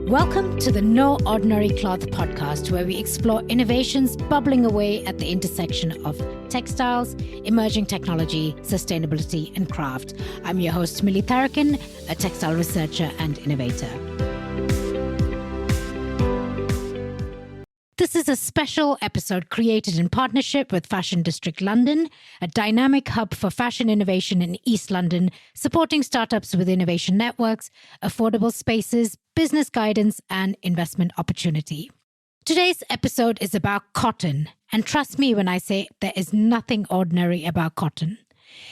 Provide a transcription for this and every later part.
Welcome to the No Ordinary Cloth podcast, where we explore innovations bubbling away at the intersection of textiles, emerging technology, sustainability, and craft. I'm your host, Mili, a textile researcher and innovator. This is a special episode created in partnership with Fashion District London, a dynamic hub for fashion innovation in East London, supporting startups with innovation networks, affordable spaces, business guidance, and investment opportunity. Today's episode is about cotton, and trust me when I say there is nothing ordinary about cotton.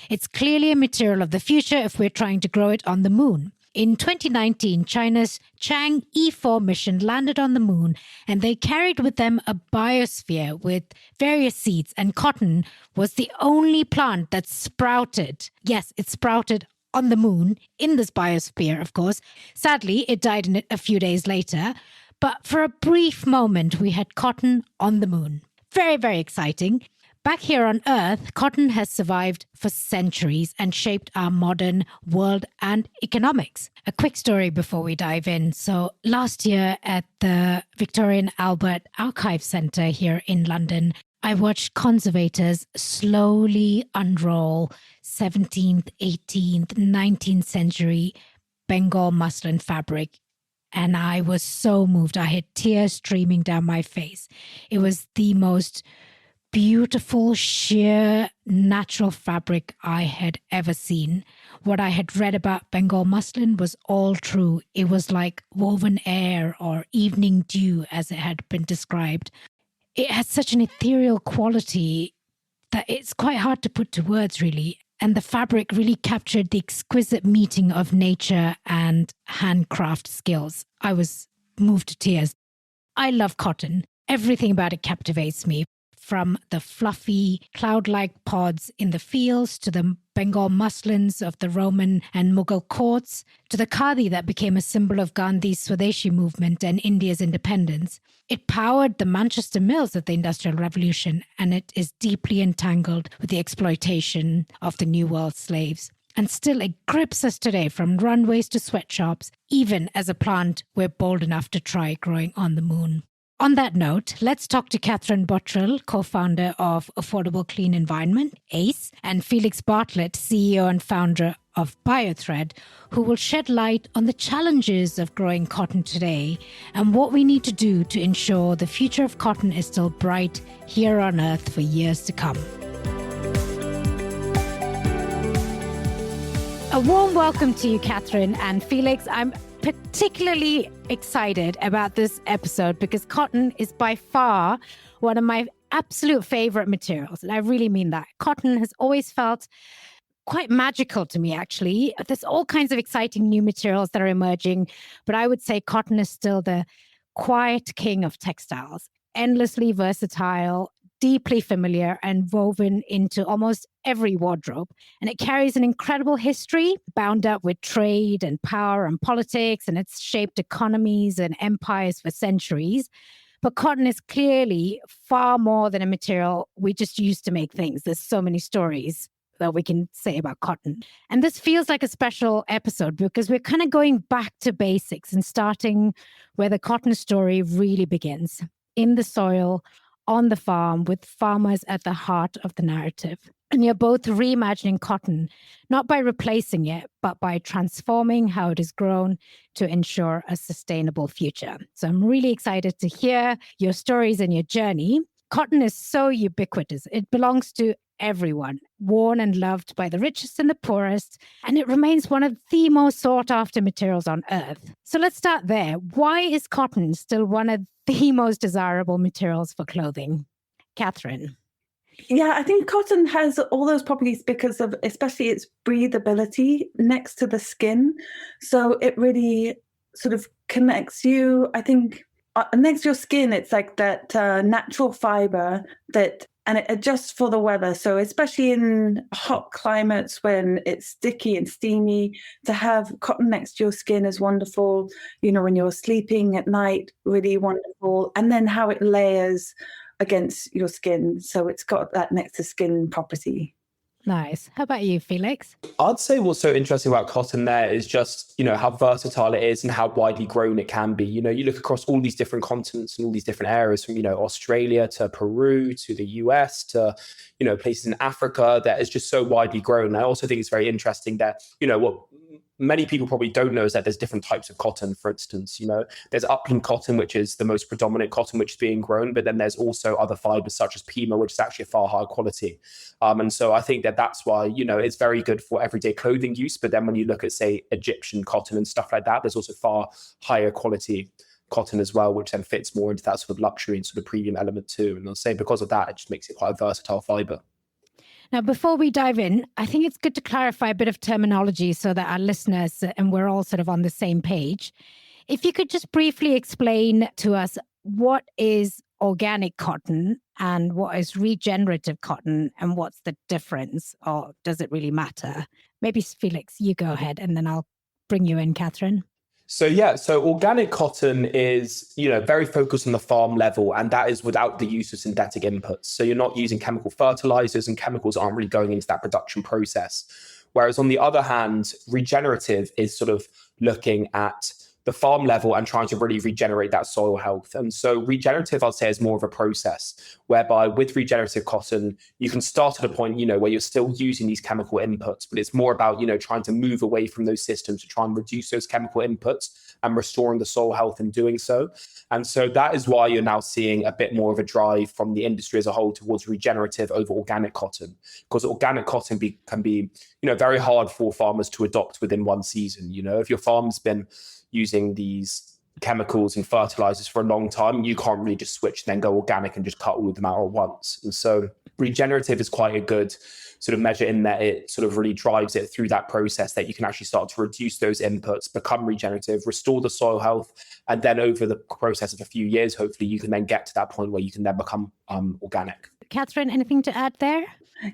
It's clearly a material of the future if we're trying to grow it on the moon. In 2019, China's Chang'e 4 mission landed on the moon, and they carried with them a biosphere with various seeds, and cotton was the only plant that sprouted. Yes, it sprouted on the moon, in this biosphere, of course. Sadly, it died in it a few days later, but for a brief moment, we had cotton on the moon. Very, very exciting. Back here on Earth, cotton has survived for centuries and shaped our modern world and economics. A quick story before we dive in. So last year at the Victoria and Albert Archive Centre here in London, I watched conservators slowly unroll 17th, 18th, 19th century Bengal muslin fabric. And I was so moved. I had tears streaming down my face. It was the most beautiful, sheer, natural fabric I had ever seen. What I had read about Bengal muslin was all true. It was like woven air or evening dew, as it had been described. It had such an ethereal quality that it's quite hard to put to words, really. And the fabric really captured the exquisite meeting of nature and handcraft skills. I was moved to tears. I love cotton. Everything about it captivates me. From the fluffy, cloud-like pods in the fields to the Bengal muslins of the Roman and Mughal courts to the khadi that became a symbol of Gandhi's Swadeshi movement and India's independence. It powered the Manchester mills of the Industrial Revolution, and it is deeply entangled with the exploitation of the New World slaves. And still it grips us today, from runways to sweatshops, even as a plant we're bold enough to try growing on the moon. On that note, let's talk to Bottrill, co-founder of Affordable Clean Environment, ACE, and Felix Bartlett, CEO and founder of Biothread, who will shed light on the challenges of growing cotton today and what we need to do to ensure the future of cotton is still bright here on Earth for years to come. A warm welcome to you, Catherine and Felix. I'm particularly excited about this episode because cotton is by far one of my absolute favorite materials. And I really mean that. Cotton has always felt quite magical to me, actually. There's all kinds of exciting new materials that are emerging, but I would say cotton is still the quiet king of textiles, endlessly versatile, deeply familiar, and woven into almost every wardrobe. And it carries an incredible history bound up with trade and power and politics, and it's shaped economies and empires for centuries. But cotton is clearly far more than a material we just use to make things. There's so many stories that we can say about cotton. And this feels like a special episode because we're kind of going back to basics and starting where the cotton story really begins, in the soil, on the farm, with farmers at the heart of the narrative. And you're both reimagining cotton, not by replacing it, but by transforming how it is grown to ensure a sustainable future. So I'm really excited to hear your stories and your journey. Cotton is so ubiquitous. It belongs to everyone, worn and loved by the richest and the poorest, and it remains one of the most sought-after materials on Earth. So let's start there. Why is cotton still one of the most desirable materials for clothing? Catherine. Yeah, I think cotton has all those properties because of especially its breathability next to the skin. So it really sort of connects you, I think, next to your skin. It's like that natural fibre and it adjusts for the weather. So especially in hot climates when it's sticky and steamy, to have cotton next to your skin is wonderful. You know, when you're sleeping at night, really wonderful. And then how it layers against your skin. So it's got that next to skin property. Nice. How about you, Felix? I'd say what's so interesting about cotton there is just, how versatile it is and how widely grown it can be. You look across all these different continents and all these different areas from, Australia to Peru to the US to, places in Africa that is just so widely grown. And I also think it's very interesting that, what many people probably don't know is that there's different types of cotton. For instance, there's upland cotton, which is the most predominant cotton which is being grown, but then there's also other fibers such as pima, which is actually a far higher quality. And so I think that that's why, it's very good for everyday clothing use. But then when you look at, say, Egyptian cotton and stuff like that, there's also far higher quality cotton as well, which then fits more into that sort of luxury and sort of premium element too. And I'll say because of that, it just makes it quite a versatile fiber. Now, before we dive in, I think it's good to clarify a bit of terminology so that our listeners and we're all sort of on the same page. If you could just briefly explain to us what is organic cotton and what is regenerative cotton and what's the difference, or does it really matter? Maybe Felix, you go ahead and then I'll bring you in, Catherine. So organic cotton is, very focused on the farm level, and that is without the use of synthetic inputs. So you're not using chemical fertilizers, and chemicals aren't really going into that production process. Whereas on the other hand, regenerative is sort of looking at the farm level and trying to really regenerate that soil health. And so regenerative, I'd say, is more of a process whereby with regenerative cotton, you can start at a point, where you're still using these chemical inputs, but it's more about, trying to move away from those systems to try and reduce those chemical inputs and restoring the soil health in doing so. And so that is why you're now seeing a bit more of a drive from the industry as a whole towards regenerative over organic cotton, because organic cotton can be, very hard for farmers to adopt within one season. If your farm's been using these chemicals and fertilizers for a long time, you can't really just switch and then go organic and just cut all of them out at once. And so regenerative is quite a good sort of measure in that it sort of really drives it through that process that you can actually start to reduce those inputs, become regenerative, restore the soil health. And then over the process of a few years, hopefully you can then get to that point where you can then become organic. Catherine, anything to add there?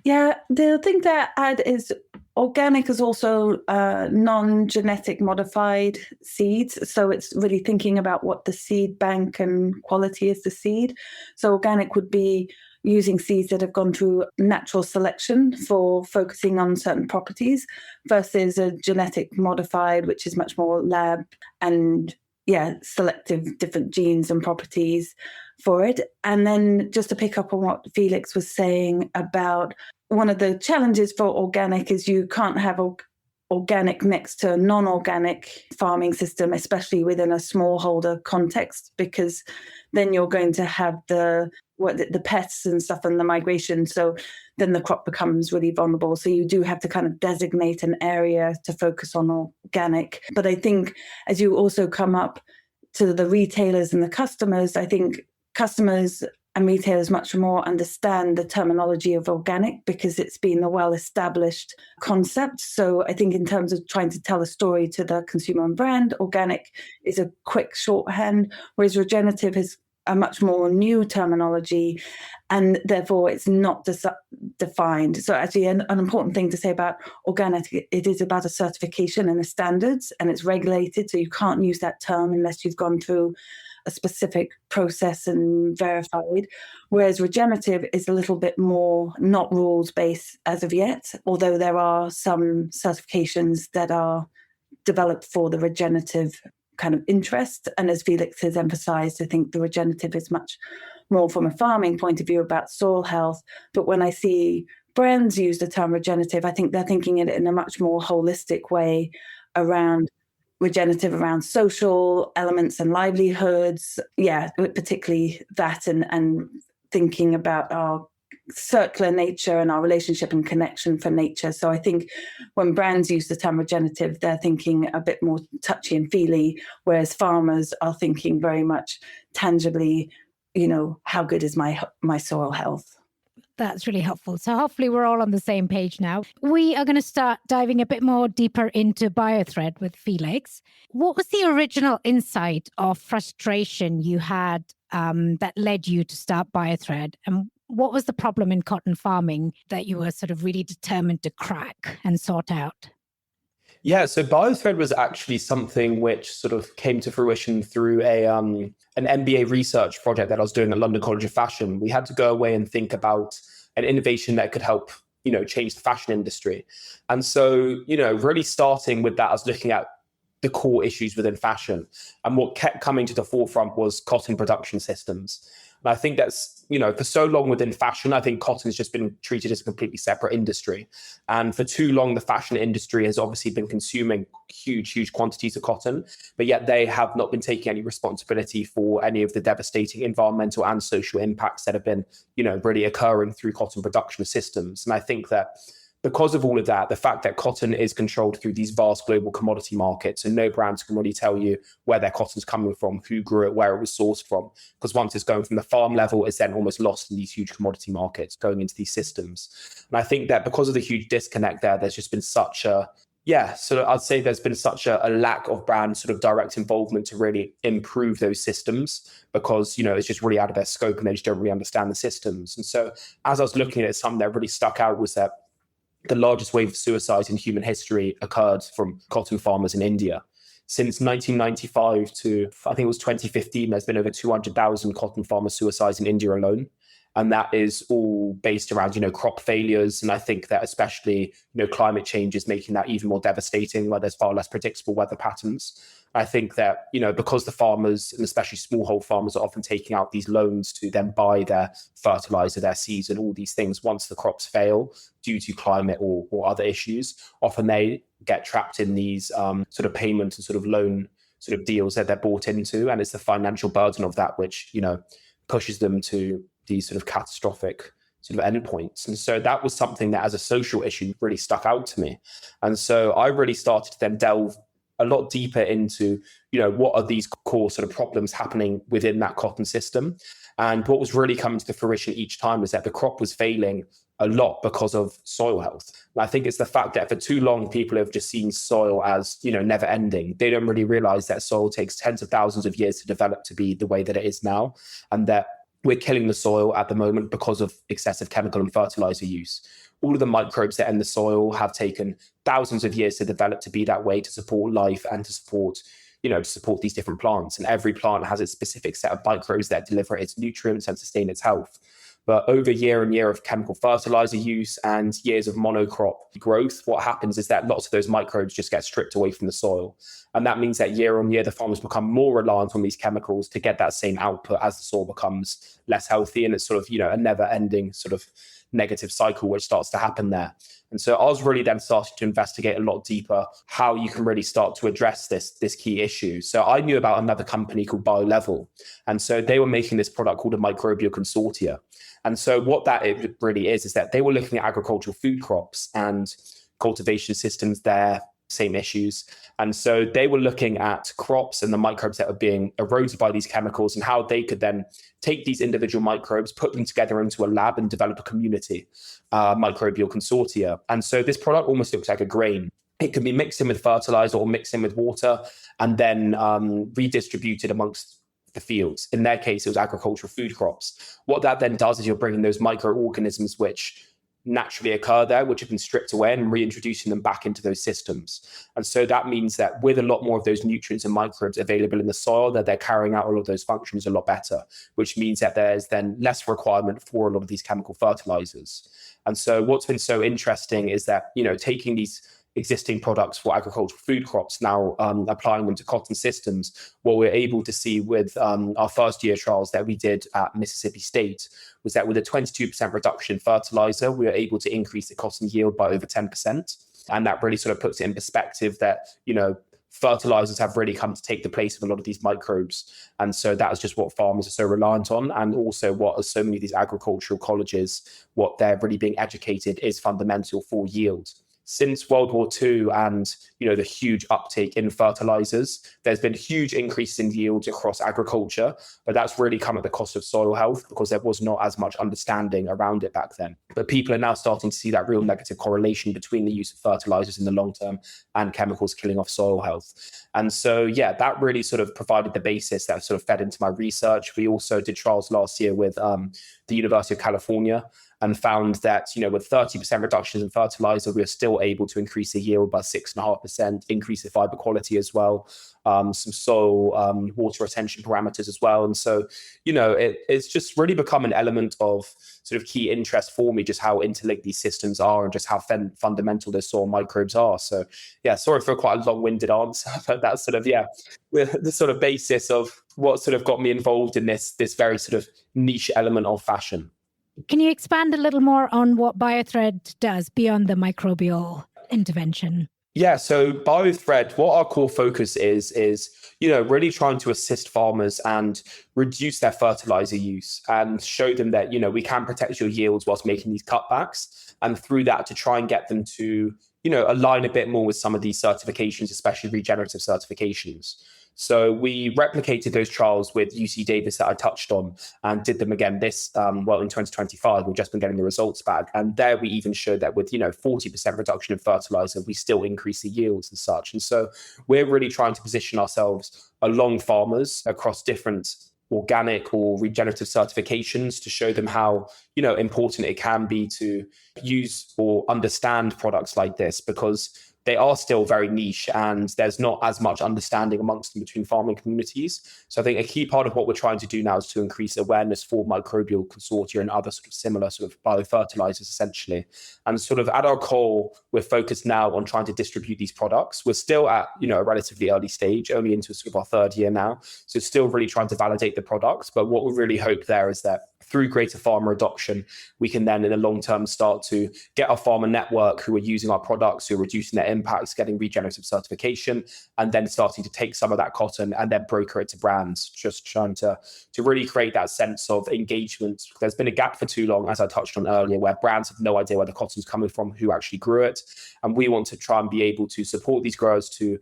Yeah, the thing to add is organic is also non-genetic modified seeds. So it's really thinking about what the seed bank and quality is the seed. So organic would be using seeds that have gone through natural selection for focusing on certain properties versus a genetic modified, which is much more lab and selective different genes and properties for it. And then just to pick up on what Felix was saying about one of the challenges for organic is you can't have organic next to a non-organic farming system, especially within a smallholder context, because then you're going to have the pests and stuff and the migration. So then the crop becomes really vulnerable. So you do have to kind of designate an area to focus on organic. But I think as you also come up to the retailers and the customers, I think customers and retailers much more understand the terminology of organic because it's been a well-established concept. So I think in terms of trying to tell a story to the consumer and brand, organic is a quick shorthand, whereas regenerative is a much more new terminology, and therefore it's not defined. So actually an important thing to say about organic, it is about a certification and a standards, and it's regulated. So you can't use that term unless you've gone through a specific process and verified, whereas regenerative is a little bit more not rules-based as of yet, although there are some certifications that are developed for the regenerative kind of interest. And as Felix has emphasized, I think the regenerative is much more from a farming point of view about soil health. But when I see brands use the term regenerative, I think they're thinking it in a much more holistic way around regenerative, around social elements and livelihoods. Yeah, particularly that and thinking about our circular nature and our relationship and connection for nature. So I think when brands use the term regenerative, they're thinking a bit more touchy and feely, whereas farmers are thinking very much tangibly, how good is my soil health? That's really helpful. So hopefully we're all on the same page now. We are going to start diving a bit more deeper into Biothread with Felix. What was the original insight or frustration you had that led you to start Biothread? And what was the problem in cotton farming that you were sort of really determined to crack and sort out? Yeah, so Biothread was actually something which sort of came to fruition through an MBA research project that I was doing at London College of Fashion. We had to go away and think about an innovation that could help change the fashion industry. And so, really starting with that, I was looking at the core issues within fashion. And what kept coming to the forefront was cotton production systems. And I think that's, for so long within fashion, I think cotton has just been treated as a completely separate industry. And for too long, the fashion industry has obviously been consuming huge quantities of cotton, but yet they have not been taking any responsibility for any of the devastating environmental and social impacts that have been, really occurring through cotton production systems. And I think that because of all of that, the fact that cotton is controlled through these vast global commodity markets, and no brands can really tell you where their cotton's coming from, who grew it, where it was sourced from, because once it's going from the farm level, it's then almost lost in these huge commodity markets going into these systems. And I think that because of the huge disconnect there's just been such a I'd say there's been such a lack of brand sort of direct involvement to really improve those systems, because, it's just really out of their scope and they just don't really understand the systems. And so as I was looking at it, something that really stuck out was that the largest wave of suicides in human history occurred from cotton farmers in India. Since 1995 to, I think it was 2015, there's been over 200,000 cotton farmer suicides in India alone. And that is all based around, crop failures. And I think that especially, climate change is making that even more devastating, where there's far less predictable weather patterns. I think that, because the farmers, and especially smallholder farmers, are often taking out these loans to then buy their fertilizer, their seeds, and all these things once the crops fail due to climate or other issues, often they get trapped in these sort of payment and sort of loan sort of deals that they're bought into. And it's the financial burden of that which, pushes them to these sort of catastrophic sort of endpoints. And so that was something that as a social issue really stuck out to me. And so I really started to then delve a lot deeper into, what are these core sort of problems happening within that cotton system. And what was really coming to the fruition each time was that the crop was failing a lot because of soil health. And I think it's the fact that for too long, people have just seen soil as, never ending. They don't really realize that soil takes tens of thousands of years to develop to be the way that it is now. And that we're killing the soil at the moment because of excessive chemical and fertilizer use. All of the microbes that are in the soil have taken thousands of years to develop to be that way, to support life and to support these different plants. And every plant has its specific set of microbes that deliver its nutrients and sustain its health. But over year and year of chemical fertilizer use and years of monocrop growth, what happens is that lots of those microbes just get stripped away from the soil. And that means that year on year, the farmers become more reliant on these chemicals to get that same output as the soil becomes less healthy. And it's sort of, a never ending sort of negative cycle which starts to happen there. And so I was really then starting to investigate a lot deeper how you can really start to address this key issue. So I knew about another company called Biothread. And so they were making this product called a microbial consortia. And so what that it really is that they were looking at agricultural food crops and cultivation systems there, same issues. And so they were looking at crops and the microbes that are being eroded by these chemicals and how they could then take these individual microbes, put them together into a lab and develop a community, microbial consortia. And so this product almost looks like a grain. It can be mixed in with fertilizer or mixed in with water and then redistributed amongst the fields. In their case, it was agricultural food crops. What that then does is you're bringing those microorganisms which naturally occur there, which have been stripped away, and reintroducing them back into those systems. And so that means that with a lot more of those nutrients and microbes available in the soil, that they're carrying out all of those functions a lot better, which means that there's then less requirement for a lot of these chemical fertilizers. And so what's been so interesting is that, taking these existing products for agricultural food crops, now applying them to cotton systems, what we're able to see with our first year trials that we did at Mississippi State was that with a 22% reduction in fertilizer, we were able to increase the cotton yield by over 10%. And that really sort of puts it in perspective that, fertilizers have really come to take the place of a lot of these microbes. And so that is just what farmers are so reliant on. And also what are so many of these agricultural colleges, what they're really being educated is fundamental for yield. Since World War II and, the huge uptake in fertilizers, there's been huge increases in yields across agriculture, but that's really come at the cost of soil health because there was not as much understanding around it back then. But people are now starting to see that real negative correlation between the use of fertilizers in the long term and chemicals killing off soil health. And so, that really sort of provided the basis that sort of fed into my research. We also did trials last year with the University of California. and found that, with 30% reductions in fertilizer, we are still able to increase the yield by 6.5%, increase the fiber quality as well, some soil water retention parameters as well. And so, it's just really become an element of sort of key interest for me, just how interlinked these systems are and just how fundamental the soil microbes are. So yeah, sorry for quite a long-winded answer, but that's sort of, the sort of basis of what sort of got me involved in this very sort of niche element of fashion. Can you expand a little more on what Biothread does beyond the microbial intervention? Yeah, so Biothread, what our core focus is really trying to assist farmers and reduce their fertilizer use and show them that, we can protect your yields whilst making these cutbacks. And through that, to try and get them to, align a bit more with some of these certifications, especially regenerative certifications. So we replicated those trials with UC Davis that I touched on and did them again in 2025. We've just been getting the results back. And there we even showed that with, 40% reduction in fertilizer, we still increase the yields and such. And so we're really trying to position ourselves along farmers across different organic or regenerative certifications to show them how, important it can be to use or understand products like this, because they are still very niche and there's not as much understanding amongst them between farming communities. So I think a key part of what we're trying to do now is to increase awareness for microbial consortia and other sort of similar sort of biofertilizers, essentially. And sort of at our core, we're focused now on trying to distribute these products. We're still at, a relatively early stage, only into sort of our third year now. So still really trying to validate the products. But what we really hope there is that through greater farmer adoption, we can then in the long term start to get our farmer network who are using our products, who are reducing their impacts, getting regenerative certification, and then starting to take some of that cotton and then broker it to brands, just trying to really create that sense of engagement. There's been a gap for too long, as I touched on earlier, where brands have no idea where the cotton's coming from, who actually grew it. And we want to try and be able to support these growers to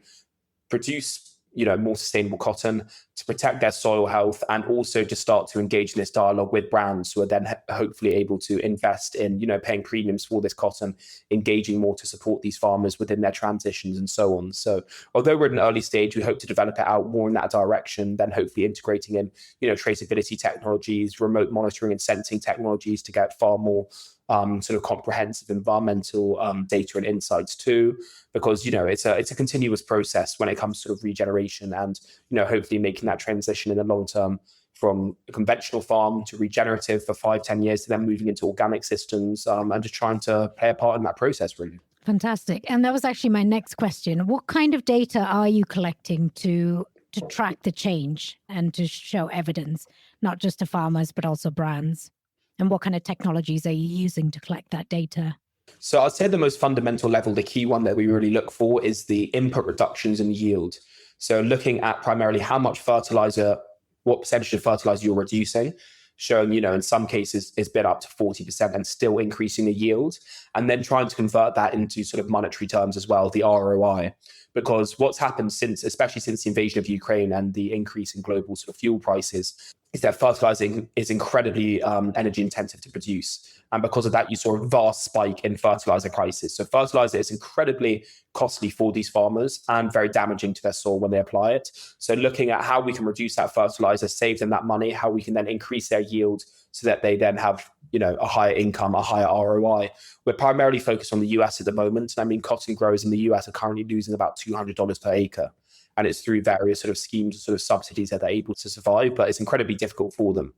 produce more sustainable cotton, to protect their soil health, and also to start to engage in this dialogue with brands who are then hopefully able to invest in, paying premiums for this cotton, engaging more to support these farmers within their transitions and so on. So although we're at an early stage, we hope to develop it out more in that direction, then hopefully integrating in, traceability technologies, remote monitoring and sensing technologies to get far more sort of comprehensive environmental data and insights too, because it's a continuous process when it comes to sort of regeneration and hopefully making that transition in the long term from a conventional farm to regenerative for 5-10 years to then moving into organic systems and just trying to play a part in that process, really. Fantastic. And that was actually my next question. What kind of data are you collecting to track the change and to show evidence, not just to farmers but also brands? And what kind of technologies are you using to collect that data? So I'd say the most fundamental level, the key one that we really look for is the input reductions in yield. So looking at primarily how much fertilizer, what percentage of fertilizer you're reducing, showing, in some cases it's been up to 40% and still increasing the yield, and then trying to convert that into sort of monetary terms as well, the ROI. Because what's happened especially since the invasion of Ukraine and the increase in global sort of fuel prices, is that fertilizing is incredibly energy intensive to produce. And because of that, you saw a vast spike in fertilizer prices. So fertilizer is incredibly costly for these farmers and very damaging to their soil when they apply it. So looking at how we can reduce that fertilizer, save them that money, how we can then increase their yield so that they then have, a higher income, a higher ROI. We're primarily focused on the US at the moment. I mean, cotton growers in the US are currently losing about $200 per acre. And it's through various sort of schemes, sort of subsidies that they're able to survive, but it's incredibly difficult for them.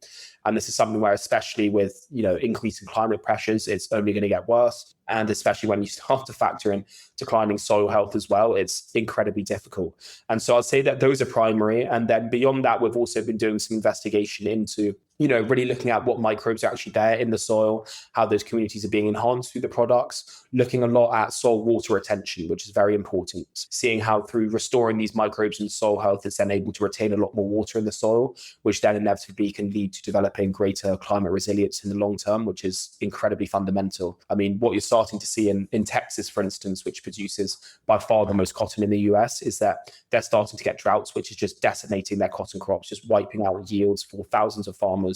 And this is something where, especially with, increasing climate pressures, it's only going to get worse. And especially when you start to factor in declining soil health as well, it's incredibly difficult. And so I'd say that those are primary. And then beyond that, we've also been doing some investigation into, really looking at what microbes are actually there in the soil, how those communities are being enhanced through the products, looking a lot at soil water retention, which is very important, seeing how through restoring these microbes and soil health, it's then able to retain a lot more water in the soil, which then inevitably can lead to developing greater climate resilience in the long term, which is incredibly fundamental. I mean, what you're starting to see in Texas, for instance, which produces by far the most cotton in the US, is that they're starting to get droughts, which is just decimating their cotton crops, just wiping out yields for thousands of farmers,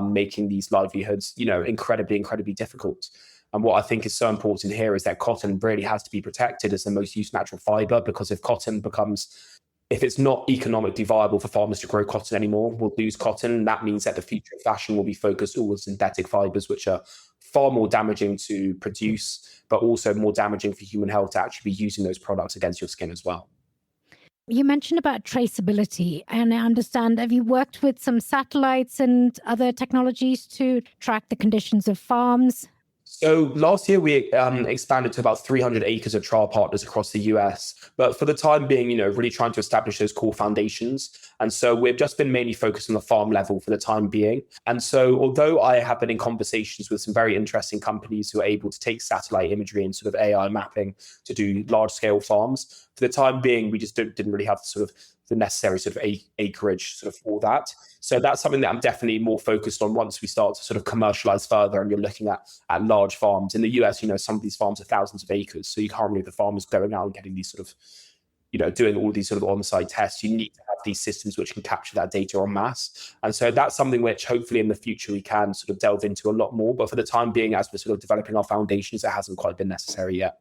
making these livelihoods, incredibly difficult. And what I think is so important here is that cotton really has to be protected as the most used natural fiber, because if it's not economically viable for farmers to grow cotton anymore, we'll lose cotton. That means that the future of fashion will be focused all on synthetic fibers, which are far more damaging to produce, but also more damaging for human health to actually be using those products against your skin as well. You mentioned about traceability, and I understand, have you worked with some satellites and other technologies to track the conditions of farms? So last year we expanded to about 300 acres of trial partners across the US. But for the time being, really trying to establish those core foundations. And so we've just been mainly focused on the farm level for the time being. And so although I have been in conversations with some very interesting companies who are able to take satellite imagery and sort of AI mapping to do large scale farms, for the time being, we just didn't really have the necessary sort of acreage sort of for that. So that's something that I'm definitely more focused on once we start to sort of commercialize further and you're looking at large farms. In the US, some of these farms are thousands of acres. So you can't really have the farmers going out and getting these sort of, doing all these sort of on-site tests. You need to have these systems which can capture that data en masse. And so that's something which hopefully in the future we can sort of delve into a lot more. But for the time being, as we're sort of developing our foundations, it hasn't quite been necessary yet.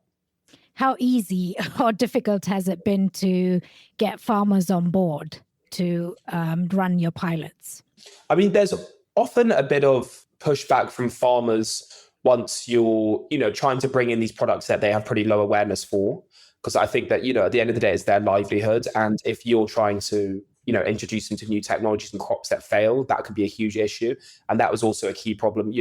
How easy or difficult has it been to get farmers on board to run your pilots? I mean, there's often a bit of pushback from farmers once you're, trying to bring in these products that they have pretty low awareness for. Because I think that, at the end of the day, it's their livelihood. And if you're trying to, introduce them to new technologies and crops that fail, that could be a huge issue. And that was also a key problem,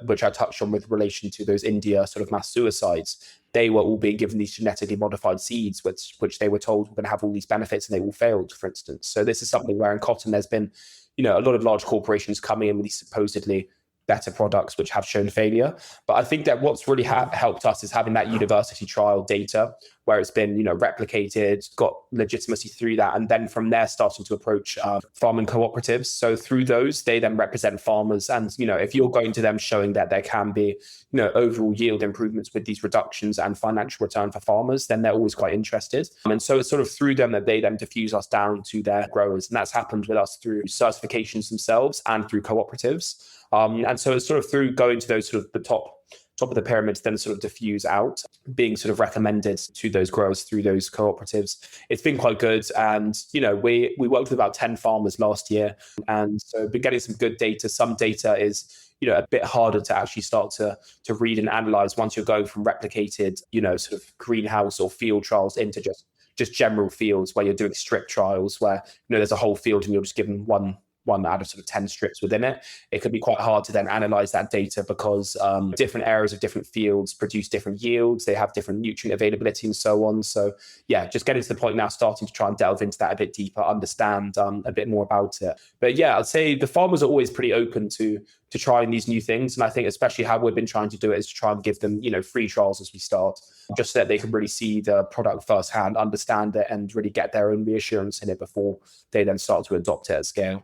which I touched on with relation to those India sort of mass suicides. They were all being given these genetically modified seeds, which they were told were going to have all these benefits, and they all failed, for instance. So this is something where in cotton, there's been, a lot of large corporations coming in with these supposedly better products which have shown failure. But I think that what's really helped us is having that university trial data where it's been, replicated, got legitimacy through that. And then from there, starting to approach farming cooperatives. So through those, they then represent farmers. And, if you're going to them showing that there can be, overall yield improvements with these reductions and financial return for farmers, then they're always quite interested. And so it's sort of through them that they then diffuse us down to their growers. And that's happened with us through certifications themselves and through cooperatives. And so it's sort of through going to those sort of the top of the pyramids, then sort of diffuse out, being sort of recommended to those growers through those cooperatives. It's been quite good. And, we worked with about 10 farmers last year. And so been getting some good data. Some data is, a bit harder to actually start to read and analyze once you're going from replicated, sort of greenhouse or field trials into just general fields where you're doing strip trials where, there's a whole field and you're just given one out of sort of 10 strips within it. It could be quite hard to then analyze that data because different areas of different fields produce different yields. They have different nutrient availability and so on. So yeah, just getting to the point now, starting to try and delve into that a bit deeper, understand a bit more about it. But yeah, I'd say the farmers are always pretty open to trying these new things. And I think especially how we've been trying to do it is to try and give them, free trials as we start, just so that they can really see the product firsthand, understand it, and really get their own reassurance in it before they then start to adopt it at scale.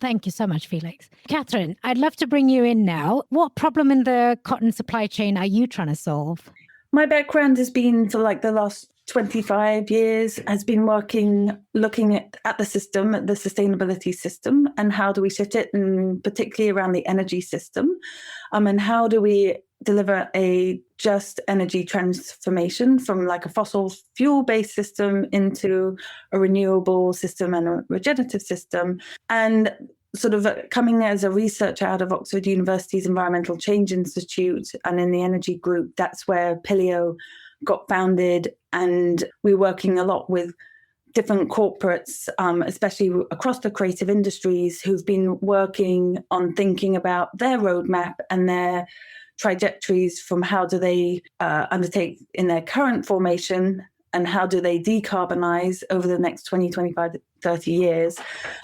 Thank you so much, Felix. Catherine, I'd love to bring you in now. What problem in the cotton supply chain are you trying to solve? My background has been for like the last 25 years, has been looking at the system, at the sustainability system, and how do we shift it, and particularly around the energy system, and how do we deliver a just energy transformation from like a fossil fuel-based system into a renewable system and a regenerative system. And sort of coming as a researcher out of Oxford University's Environmental Change Institute and in the energy group, that's where Pilio got founded. And we're working a lot with different corporates, especially across the creative industries, who've been working on thinking about their roadmap and their trajectories from how do they undertake in their current formation and how do they decarbonize over the next 20, 25, 30 years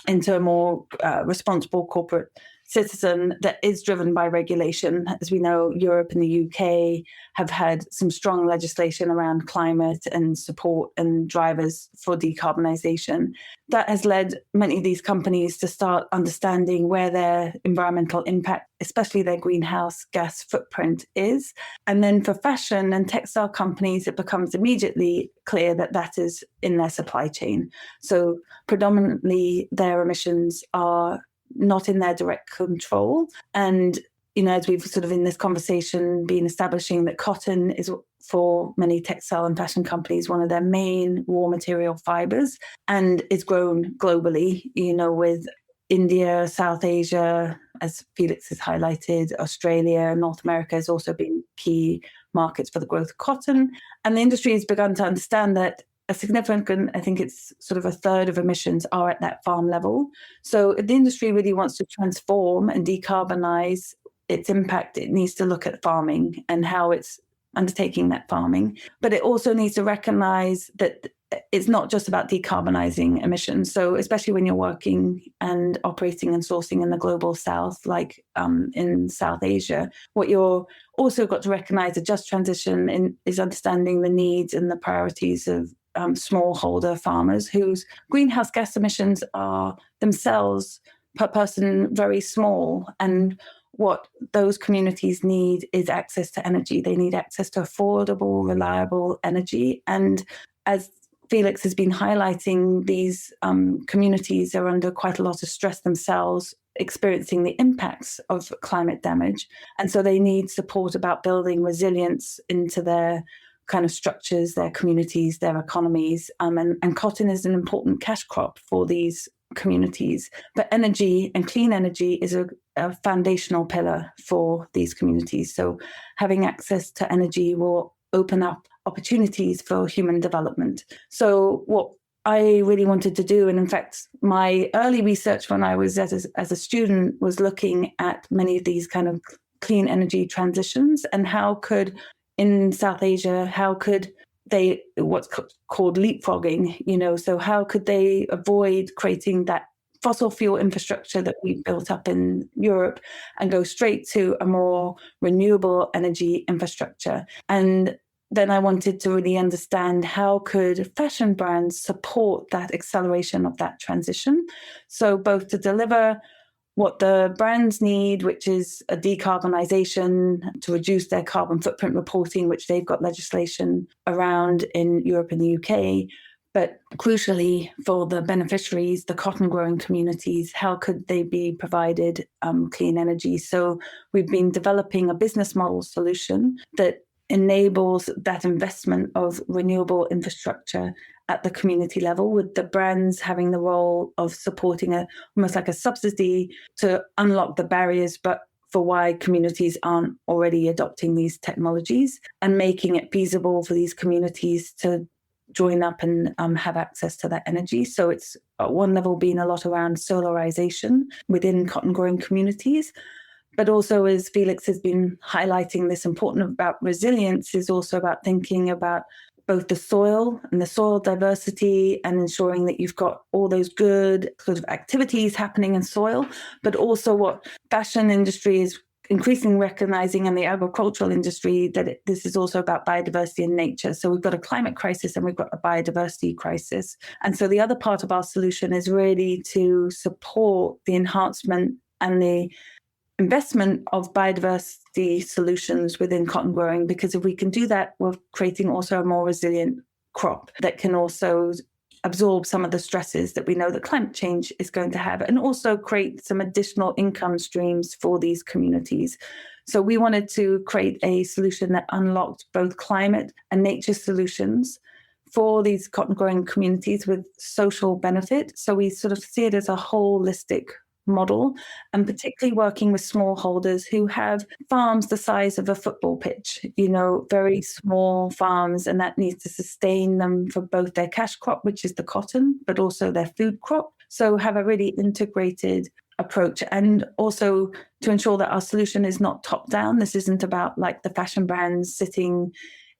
into a more responsible corporate citizen that is driven by regulation. As we know, Europe and the UK have had some strong legislation around climate and support and drivers for decarbonisation. That has led many of these companies to start understanding where their environmental impact, especially their greenhouse gas footprint, is. And then for fashion and textile companies, it becomes immediately clear that that is in their supply chain. So predominantly their emissions are not in their direct control. And, as we've sort of in this conversation been establishing that cotton is for many textile and fashion companies one of their main raw material fibers and is grown globally, with India, South Asia, as Felix has highlighted, Australia, North America has also been key markets for the growth of cotton. And the industry has begun to understand that a significant, I think it's sort of a third of emissions are at that farm level. So if the industry really wants to transform and decarbonize its impact, it needs to look at farming and how it's undertaking that farming. But it also needs to recognize that it's not just about decarbonizing emissions. So especially when you're working and operating and sourcing in the global south, like in South Asia, what you're also got to recognize a just transition is understanding the needs and the priorities of smallholder farmers whose greenhouse gas emissions are themselves per person very small. And what those communities need is access to energy. They need access to affordable, reliable energy. And as Felix has been highlighting, these communities are under quite a lot of stress themselves, experiencing the impacts of climate damage. And so they need support about building resilience into their kind of structures, their communities, their economies. And cotton is an important cash crop for these communities. But energy and clean energy is a foundational pillar for these communities. So having access to energy will open up opportunities for human development. So what I really wanted to do, and in fact, my early research when I was as a student was looking at many of these kind of clean energy transitions and how could, in South Asia, how could they, what's called leapfrogging, so how could they avoid creating that fossil fuel infrastructure that we built up in Europe and go straight to a more renewable energy infrastructure. And then I wanted to really understand how could fashion brands support that acceleration of that transition. So both to deliver what the brands need, which is a decarbonization to reduce their carbon footprint reporting, which they've got legislation around in Europe and the UK. But crucially for the beneficiaries, the cotton growing communities, how could they be provided clean energy? So we've been developing a business model solution that enables that investment of renewable infrastructure at the community level, with the brands having the role of supporting almost like a subsidy to unlock the barriers, but for why communities aren't already adopting these technologies, and making it feasible for these communities to join up and have access to that energy. So it's at one level been a lot around solarization within cotton growing communities. But also, as Felix has been highlighting, this important about resilience is also about thinking about both the soil and the soil diversity and ensuring that you've got all those good sort of activities happening in soil, but also what fashion industry is increasingly recognizing, and the agricultural industry, that this is also about biodiversity and nature. So we've got a climate crisis and we've got a biodiversity crisis. And so the other part of our solution is really to support the enhancement and the investment of biodiversity solutions within cotton growing, because if we can do that, we're creating also a more resilient crop that can also absorb some of the stresses that we know that climate change is going to have, and also create some additional income streams for these communities. So we wanted to create a solution that unlocked both climate and nature solutions for these cotton growing communities with social benefit. So we sort of see it as a holistic model, and particularly working with smallholders who have farms the size of a football pitch, very small farms, and that needs to sustain them for both their cash crop, which is the cotton, but also their food crop. So have a really integrated approach, and also to ensure that our solution is not top down. This isn't about like the fashion brands sitting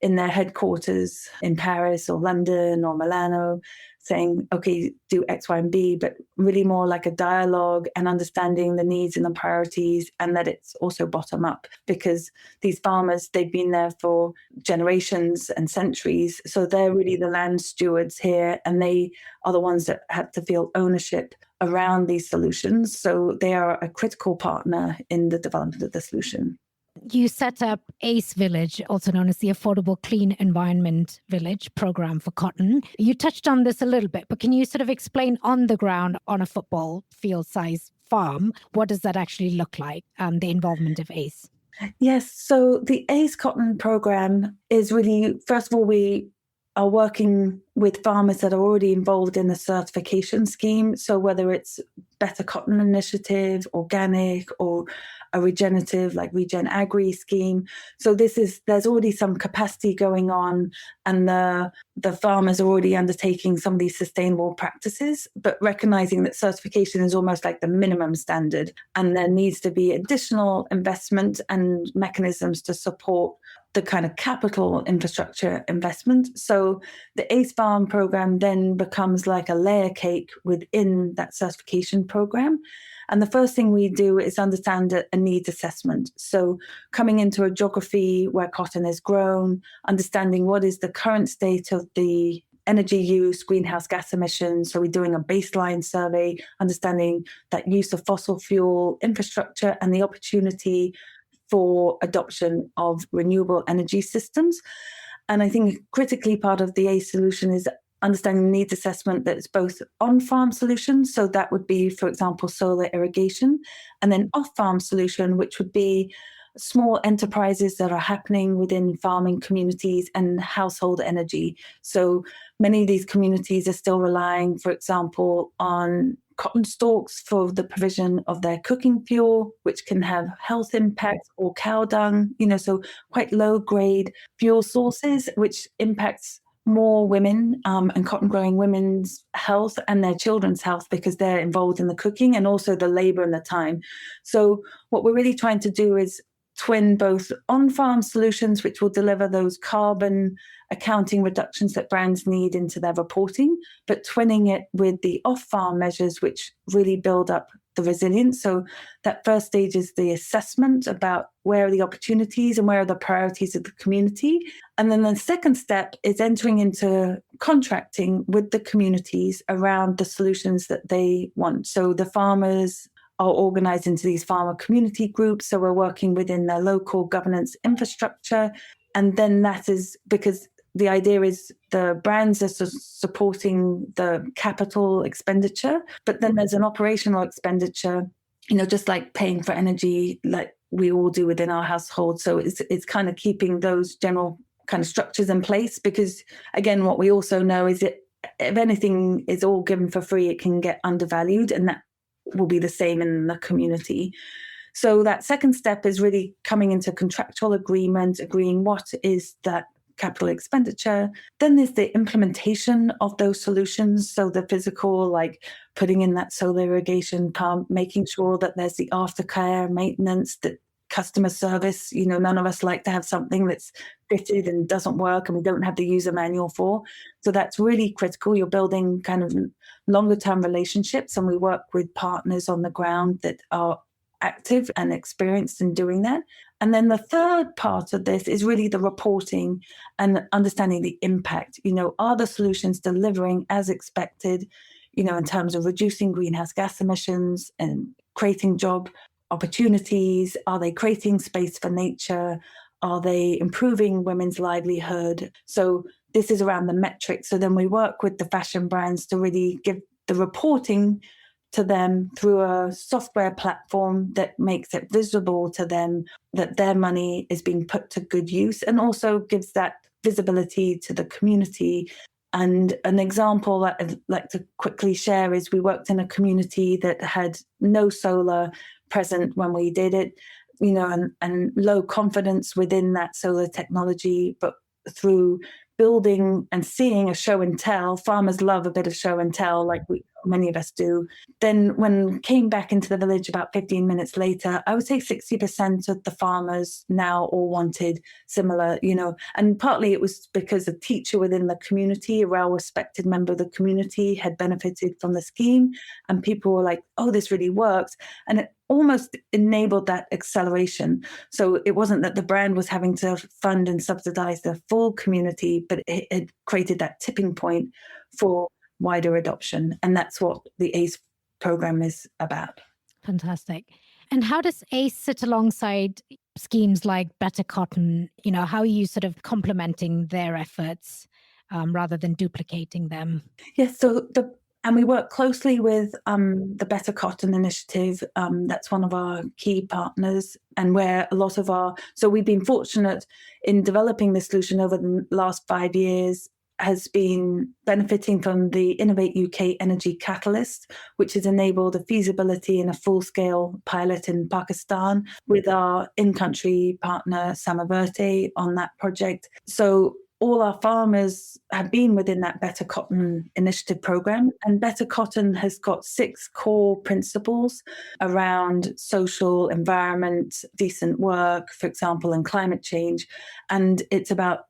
in their headquarters in Paris or London or Milano saying, okay, do X, Y, and B, but really more like a dialogue and understanding the needs and the priorities, and that it's also bottom up, because these farmers, they've been there for generations and centuries. So they're really the land stewards here, and they are the ones that have to feel ownership around these solutions. So they are a critical partner in the development of the solution. You set up ACE Village, also known as the Affordable Clean Environment Village program for cotton. You touched on this a little bit, but can you sort of explain on the ground on a football field size farm, what does that actually look like, the involvement of ACE? Yes, so the ACE cotton program is really, first of all, we are working with farmers that are already involved in the certification scheme. So whether it's Better Cotton Initiative, organic, or a regenerative like Regen Agri scheme. So there's already some capacity going on, and the farmers are already undertaking some of these sustainable practices, but recognizing that certification is almost like the minimum standard, and there needs to be additional investment and mechanisms to support the kind of capital infrastructure investment. So the ACE Farm program then becomes like a layer cake within that certification program. And the first thing we do is understand a needs assessment. So coming into a geography where cotton is grown, understanding what is the current state of the energy use, greenhouse gas emissions. So we're doing a baseline survey, understanding that use of fossil fuel infrastructure and the opportunity for adoption of renewable energy systems. And I think critically part of the ACE solution is understanding needs assessment that's both on-farm solutions. So that would be, for example, solar irrigation, and then off-farm solution, which would be small enterprises that are happening within farming communities and household energy. So many of these communities are still relying, for example, on cotton stalks for the provision of their cooking fuel, which can have health impacts, or cow dung, so quite low grade fuel sources, which impacts more women and cotton growing women's health and their children's health, because they're involved in the cooking and also the labor and the time. So what we're really trying to do is twin both on-farm solutions, which will deliver those carbon accounting reductions that brands need into their reporting, but twinning it with the off-farm measures, which really build up the resilience. So that first stage is the assessment about where are the opportunities and where are the priorities of the community. And then the second step is entering into contracting with the communities around the solutions that they want. So the farmers are organized into these farmer community groups. So we're working within their local governance infrastructure. And then that is because the idea is the brands are supporting the capital expenditure, but then there's an operational expenditure, just like paying for energy, like we all do within our household. So it's kind of keeping those general kind of structures in place, because again, what we also know is that if anything is all given for free, it can get undervalued, and that will be the same in the community. So that second step is really coming into contractual agreement, agreeing what is that capital expenditure. Then there's the implementation of those solutions. So the physical, like putting in that solar irrigation pump, making sure that there's the aftercare maintenance, that customer service. None of us like to have something that's fitted and doesn't work and we don't have the user manual for. So that's really critical. You're building kind of longer term relationships, and we work with partners on the ground that are active and experienced in doing that. And then the third part of this is really the reporting and understanding the impact. Are the solutions delivering as expected, in terms of reducing greenhouse gas emissions and creating job opportunities? Are they creating space for nature? Are they improving women's livelihood? So this is around the metrics. So then we work with the fashion brands to really give the reporting to them through a software platform that makes it visible to them that their money is being put to good use, and also gives that visibility to the community. And an example that I'd like to quickly share is we worked in a community that had no solar present when we did it, and low confidence within that solar technology, but through building and seeing a show and tell. Farmers love a bit of show and tell, like many of us do. Then when came back into the village about 15 minutes later, I would say 60% of the farmers now all wanted similar, and partly it was because a teacher within the community, a well-respected member of the community, had benefited from the scheme, and people were like, oh, this really works. And it almost enabled that acceleration. So it wasn't that the brand was having to fund and subsidize the full community, but it created that tipping point for wider adoption. And that's what the ACE program is about. Fantastic. And how does ACE sit alongside schemes like Better Cotton? How are you sort of complementing their efforts rather than duplicating them? Yes, and we work closely with the Better Cotton Initiative. That's one of our key partners, and where a lot of so we've been fortunate in developing this solution over the last 5 years. has been benefiting from the Innovate UK Energy Catalyst, which has enabled a feasibility in a full-scale pilot in Pakistan with our in-country partner Samaverte on that project. So all our farmers have been within that Better Cotton Initiative program, and Better Cotton has got 6 core principles around social, environment, decent work, for example, and climate change. And it's about,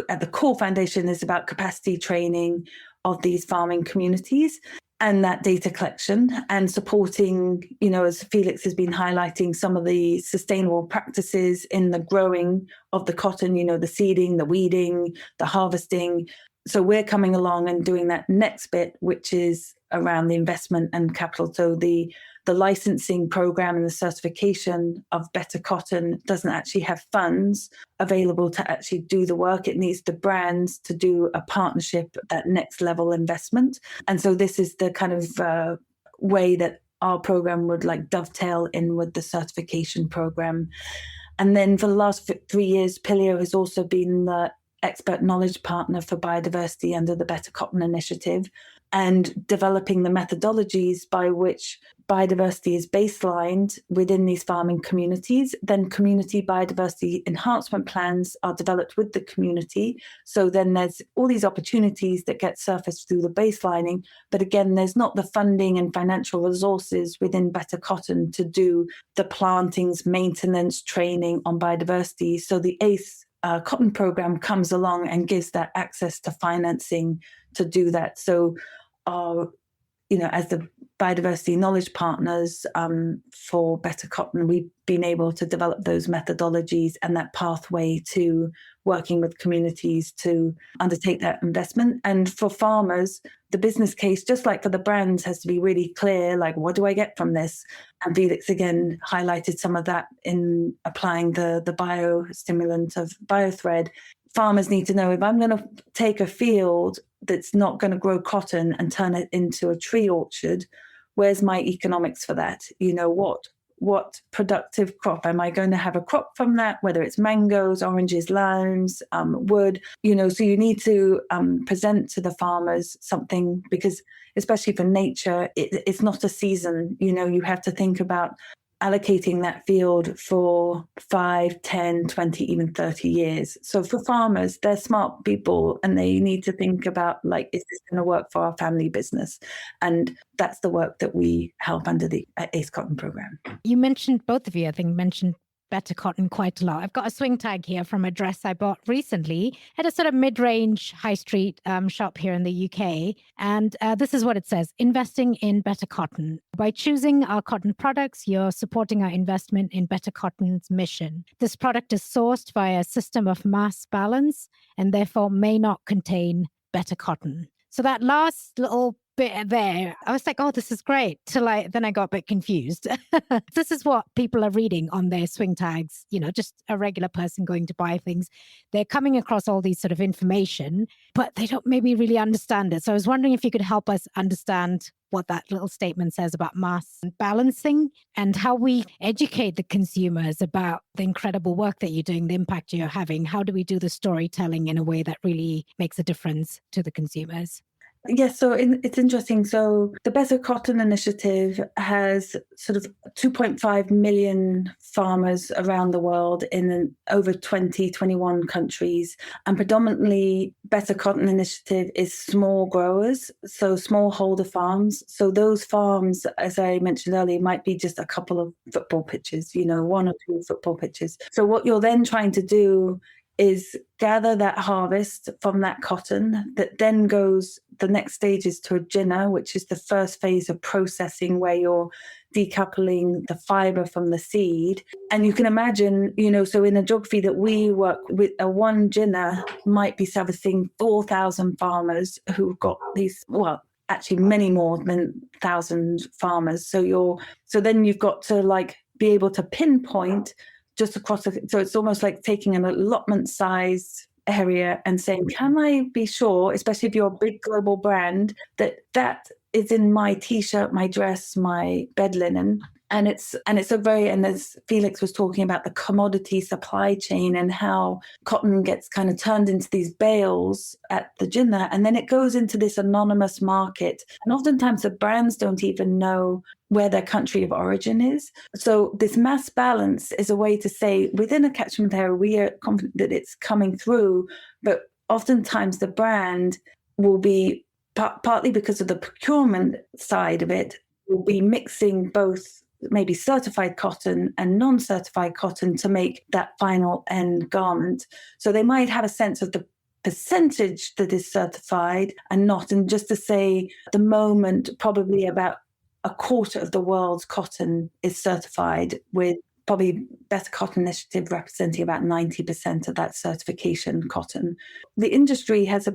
at the core foundation, is about capacity training of these farming communities and that data collection and supporting, as Felix has been highlighting, some of the sustainable practices in the growing of the cotton, the seeding, the weeding, the harvesting. So we're coming along and doing that next bit, which is around the investment and capital. So the licensing program and the certification of Better Cotton doesn't actually have funds available to actually do the work. It needs the brands to do a partnership, that next level investment. And so this is the kind of way that our program would dovetail in with the certification program. And then for the last 3 years, Pilio has also been the expert knowledge partner for biodiversity under the Better Cotton Initiative, and developing the methodologies by which biodiversity is baselined within these farming communities. Then community biodiversity enhancement plans are developed with the community. So then there's all these opportunities that get surfaced through the baselining. But again, there's not the funding and financial resources within Better Cotton to do the plantings, maintenance, training on biodiversity. So the ACE cotton program comes along and gives that access to financing to do that. So as the biodiversity knowledge partners for Better Cotton, we've been able to develop those methodologies and that pathway to working with communities to undertake that investment. And for farmers, the business case, just like for the brands, has to be really clear, what do I get from this? And Felix again highlighted some of that in applying the biostimulant of Biothread. Farmers need to know, if I'm going to take a field that's not going to grow cotton and turn it into a tree orchard, where's my economics for that? What productive crop am I going to have a crop from that, whether it's mangoes, oranges, limes, wood, so you need to present to the farmers something, because especially for nature, it's not a season. You have to think about allocating that field for 5, 10, 20, even 30 years. So for farmers, they're smart people and they need to think about, is this going to work for our family business? And that's the work that we help under the ACE Cotton program. You mentioned, both of you, I think, mentioned Better Cotton quite a lot. I've got a swing tag here from a dress I bought recently at a sort of mid-range high street shop here in the UK. And this is what it says: investing in Better Cotton. By choosing our cotton products, you're supporting our investment in Better Cotton's mission. This product is sourced via a system of mass balance and therefore may not contain Better Cotton. So that last little bit there, I was like, oh, this is great. Then I got a bit confused. This is what people are reading on their swing tags, just a regular person going to buy things. They're coming across all these sort of information, but they don't maybe really understand it. So I was wondering if you could help us understand what that little statement says about mass balancing and how we educate the consumers about the incredible work that you're doing, the impact you're having. How do we do the storytelling in a way that really makes a difference to the consumers? Yes, so it's interesting. So the Better Cotton Initiative has sort of 2.5 million farmers around the world in over 21 countries. And predominantly Better Cotton Initiative is small growers, so smallholder farms. So those farms, as I mentioned earlier, might be just a couple of football pitches, 1 or 2 football pitches. So what you're then trying to do is gather that harvest from that cotton that then goes, the next stage is to a ginner, which is the first phase of processing where you're decoupling the fibre from the seed. And you can imagine, so in a geography that we work with, a one ginner might be servicing 4,000 farmers who've got these, actually many more than 1,000 farmers. So then you've got to be able to pinpoint just across. So it's almost like taking an allotment size area and saying, can I be sure, especially if you're a big global brand, that is in my T-shirt, my dress, my bed linen? And it's as Felix was talking about the commodity supply chain and how cotton gets kind of turned into these bales at the Jinnah, and then it goes into this anonymous market. And oftentimes the brands don't even know where their country of origin is. So this mass balance is a way to say within a catchment area, we are confident that it's coming through, but oftentimes the brand will be partly because of the procurement side of it, will be mixing both maybe certified cotton and non-certified cotton to make that final end garment. So they might have a sense of the percentage that is certified and not. And just to say, at the moment, probably about a quarter of the world's cotton is certified, with probably Better Cotton Initiative representing about 90% of that certification cotton. The industry has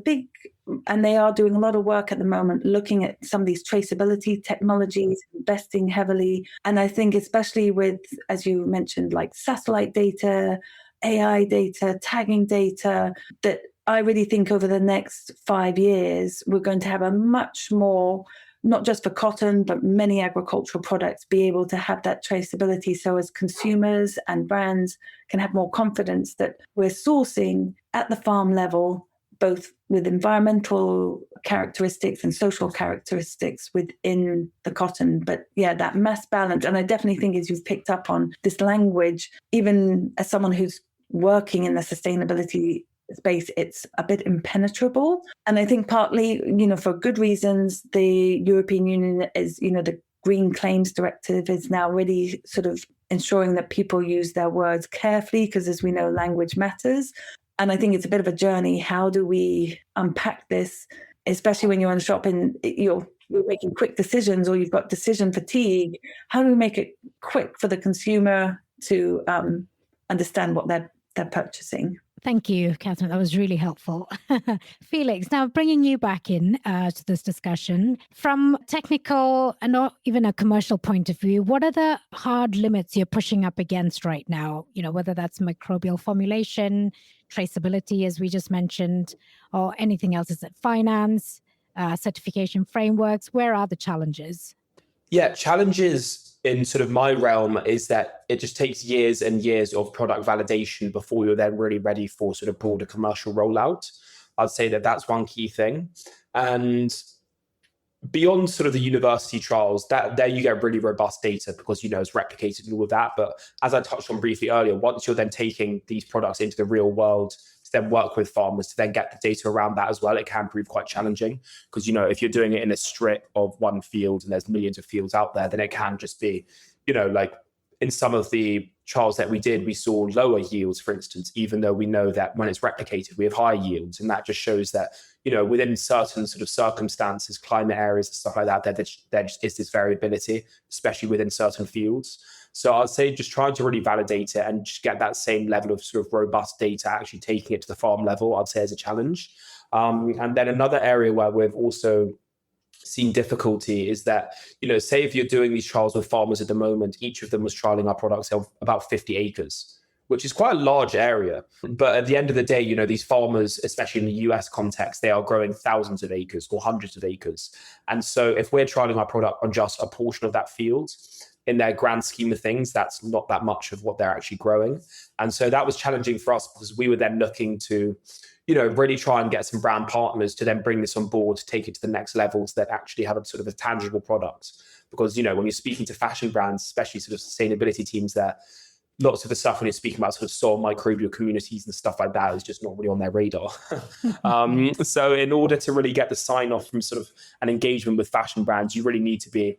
and they are doing a lot of work at the moment looking at some of these traceability technologies, investing heavily. And I think especially with, as you mentioned, like satellite data, AI data, tagging data, that I really think over the next 5 years, we're going to have a much more, not just for cotton, but many agricultural products, be able to have that traceability. So as consumers and brands can have more confidence that we're sourcing at the farm level, both with environmental characteristics and social characteristics within the cotton. But yeah, that mass balance. And I definitely think, as you've picked up on this language, even as someone who's working in the sustainability space, it's a bit impenetrable. And I think partly, for good reasons, the European Union is, the Green Claims Directive is now really sort of ensuring that people use their words carefully, because as we know, language matters. And I think it's a bit of a journey. How do we unpack this, especially when you're on shop and you're making quick decisions or you've got decision fatigue? How do we make it quick for the consumer to understand what they're purchasing? Thank you, Catherine. That was really helpful. Felix, now bringing you back in to this discussion, from technical and not even a commercial point of view, what are the hard limits you're pushing up against right now? Whether that's microbial formulation, traceability, as we just mentioned, or anything else. Is it finance, certification frameworks? Where are the challenges? Yeah, challenges in sort of my realm is that it just takes years and years of product validation before you're then really ready for sort of broader commercial rollout. I'd say that that's one key thing. And beyond sort of the university trials, that there you get really robust data because, it's replicated and all of that. But as I touched on briefly earlier, once you're then taking these products into the real world, to then work with farmers to then get the data around that as well, it can prove quite challenging because, if you're doing it in a strip of one field and there's millions of fields out there, then it can just be, like in some of the trials that we did, we saw lower yields, for instance, even though we know that when it's replicated, we have high yields. And that just shows that, within certain sort of circumstances, climate areas and stuff like that, there just is this variability, especially within certain fields. So I'd say just trying to really validate it and just get that same level of sort of robust data, actually taking it to the farm level, I'd say is a challenge. And then another area where we've also seen difficulty is that, say if you're doing these trials with farmers at the moment, each of them was trialing our products on about 50 acres, which is quite a large area. But at the end of the day, these farmers, especially in the US context, they are growing thousands of acres or hundreds of acres. And so if we're trialing our product on just a portion of that field, in their grand scheme of things, that's not that much of what they're actually growing. And so that was challenging for us because we were then looking to, really try and get some brand partners to then bring this on board, to take it to the next levels that actually have a sort of a tangible product. Because, when you're speaking to fashion brands, especially sort of sustainability teams there, lots of the stuff when you're speaking about sort of soil microbial communities and stuff like that is just not really on their radar. So in order to really get the sign off from sort of an engagement with fashion brands, you really need to be,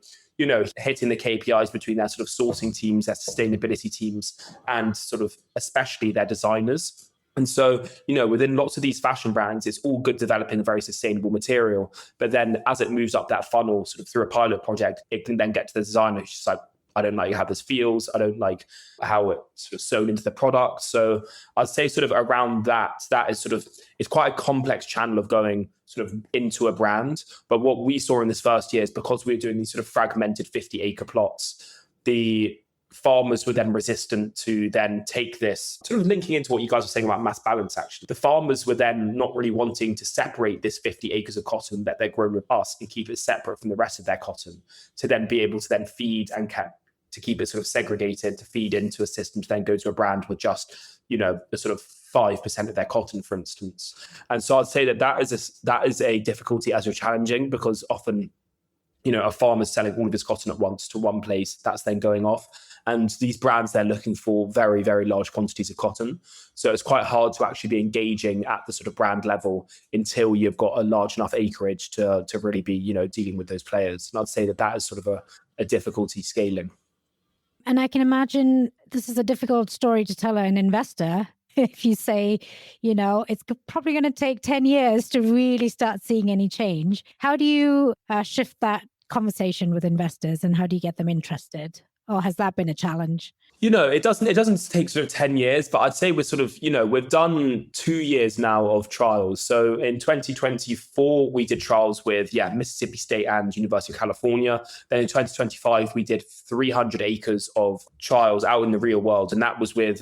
hitting the KPIs between their sort of sourcing teams, their sustainability teams, and sort of especially their designers. And so, within lots of these fashion brands, it's all good developing a very sustainable material. But then as it moves up that funnel, sort of through a pilot project, it can then get to the designer who's just like, I don't like how this feels. I don't like how it's sort of sewn into the product. So I'd say sort of around that is sort of, it's quite a complex channel of going sort of into a brand. But what we saw in this first year is because we were doing these sort of fragmented 50-acre plots, the farmers were then resistant to then take this, sort of linking into what you guys were saying about mass balance, actually. The farmers were then not really wanting to separate this 50 acres of cotton that they're grown with us and keep it separate from the rest of their cotton to then be able to then feed and to keep it sort of segregated, to feed into a system to then go to a brand with just, the sort of 5% of their cotton, for instance. And so I'd say that is a difficulty as you're challenging, because often, a farmer's selling all of his cotton at once to one place, that's then going off. And these brands, they're looking for very, very large quantities of cotton. So it's quite hard to actually be engaging at the sort of brand level until you've got a large enough acreage to really be, dealing with those players. And I'd say that is sort of a difficulty scaling. And I can imagine this is a difficult story to tell an investor. If you say, it's probably going to take 10 years to really start seeing any change. How do you shift that conversation with investors, and how do you get them interested? Or has that been a challenge? It doesn't take sort of 10 years, but I'd say we're sort of, we've done 2 years now of trials. So in 2024, we did trials with, Mississippi State and University of California. Then in 2025, we did 300 acres of trials out in the real world. And that was with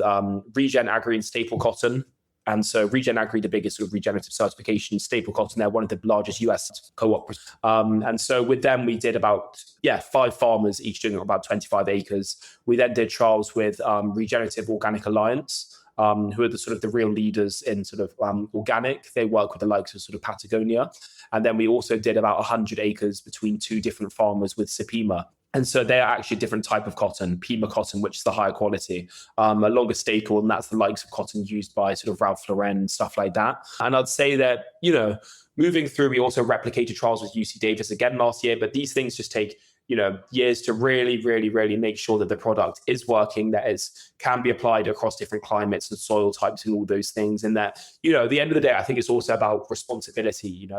Regen Agri and Staple Cotton. And so Regen Agri, the biggest sort of regenerative certification, Staple Cotton, they're one of the largest US co-ops. And so with them, we did about, 5 farmers, each doing about 25 acres. We then did trials with Regenerative Organic Alliance, who are the sort of the real leaders in sort of organic. They work with the likes of sort of Patagonia. And then we also did about 100 acres between 2 different farmers with Sepima. And so they are actually a different type of cotton, Pima cotton, which is the higher quality, a longer staple, and that's the likes of cotton used by sort of Ralph Lauren, stuff like that. And I'd say that, moving through, we also replicated trials with UC Davis again last year, but these things just take, years to really, really, really make sure that the product is working, that it can be applied across different climates and soil types and all those things. And that, at the end of the day, I think it's also about responsibility.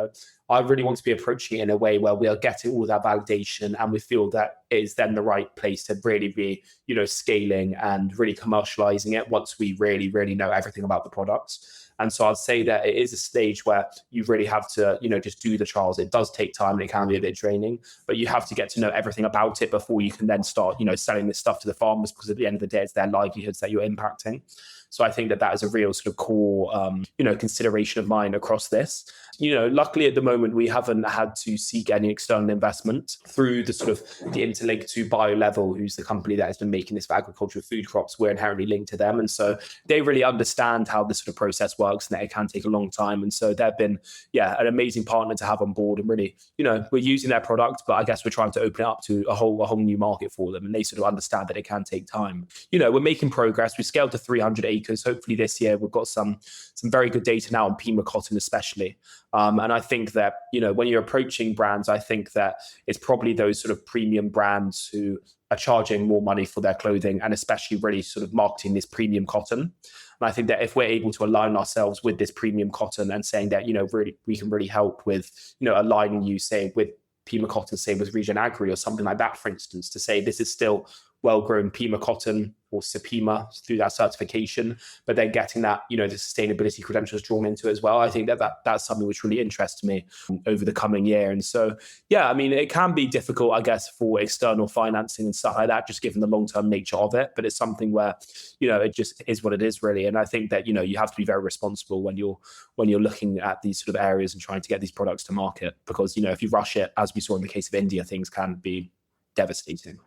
I really want to be approaching it in a way where we are getting all that validation and we feel that it is then the right place to really be, scaling and really commercializing it once we really, really know everything about the products. And so I'd say that it is a stage where you really have to, just do the trials. It does take time and it can be a bit draining, but you have to get to know everything about it before you can then start, selling this stuff to the farmers, because at the end of the day, it's their livelihoods that you're impacting. So I think that is a real sort of core, consideration of mine across this. Luckily at the moment, we haven't had to seek any external investment through the sort of the interlink to BioLevel, who's the company that has been making this for agricultural food crops. We're inherently linked to them. And so they really understand how this sort of process works and that it can take a long time. And so they've been, an amazing partner to have on board. And really, we're using their product, but I guess we're trying to open it up to a whole new market for them. And they sort of understand that it can take time. We're making progress. We scaled to 300 acres. Hopefully this year we've got some very good data now on Pima cotton especially. And I think that, when you're approaching brands, I think that it's probably those sort of premium brands who are charging more money for their clothing and especially really sort of marketing this premium cotton. And I think that if we're able to align ourselves with this premium cotton and saying that, really, we can really help with, aligning you, say, with Pima cotton, say with Regen Agri or something like that, for instance, to say this is still well-grown Pima cotton or Sepima through that certification, but then getting that, the sustainability credentials drawn into it as well. I think that's something which really interests me over the coming year. And so, it can be difficult, I guess, for external financing and stuff like that, just given the long-term nature of it. But it's something where, it just is what it is really. And I think that, you have to be very responsible when you're looking at these sort of areas and trying to get these products to market, because, if you rush it, as we saw in the case of India, things can be devastating.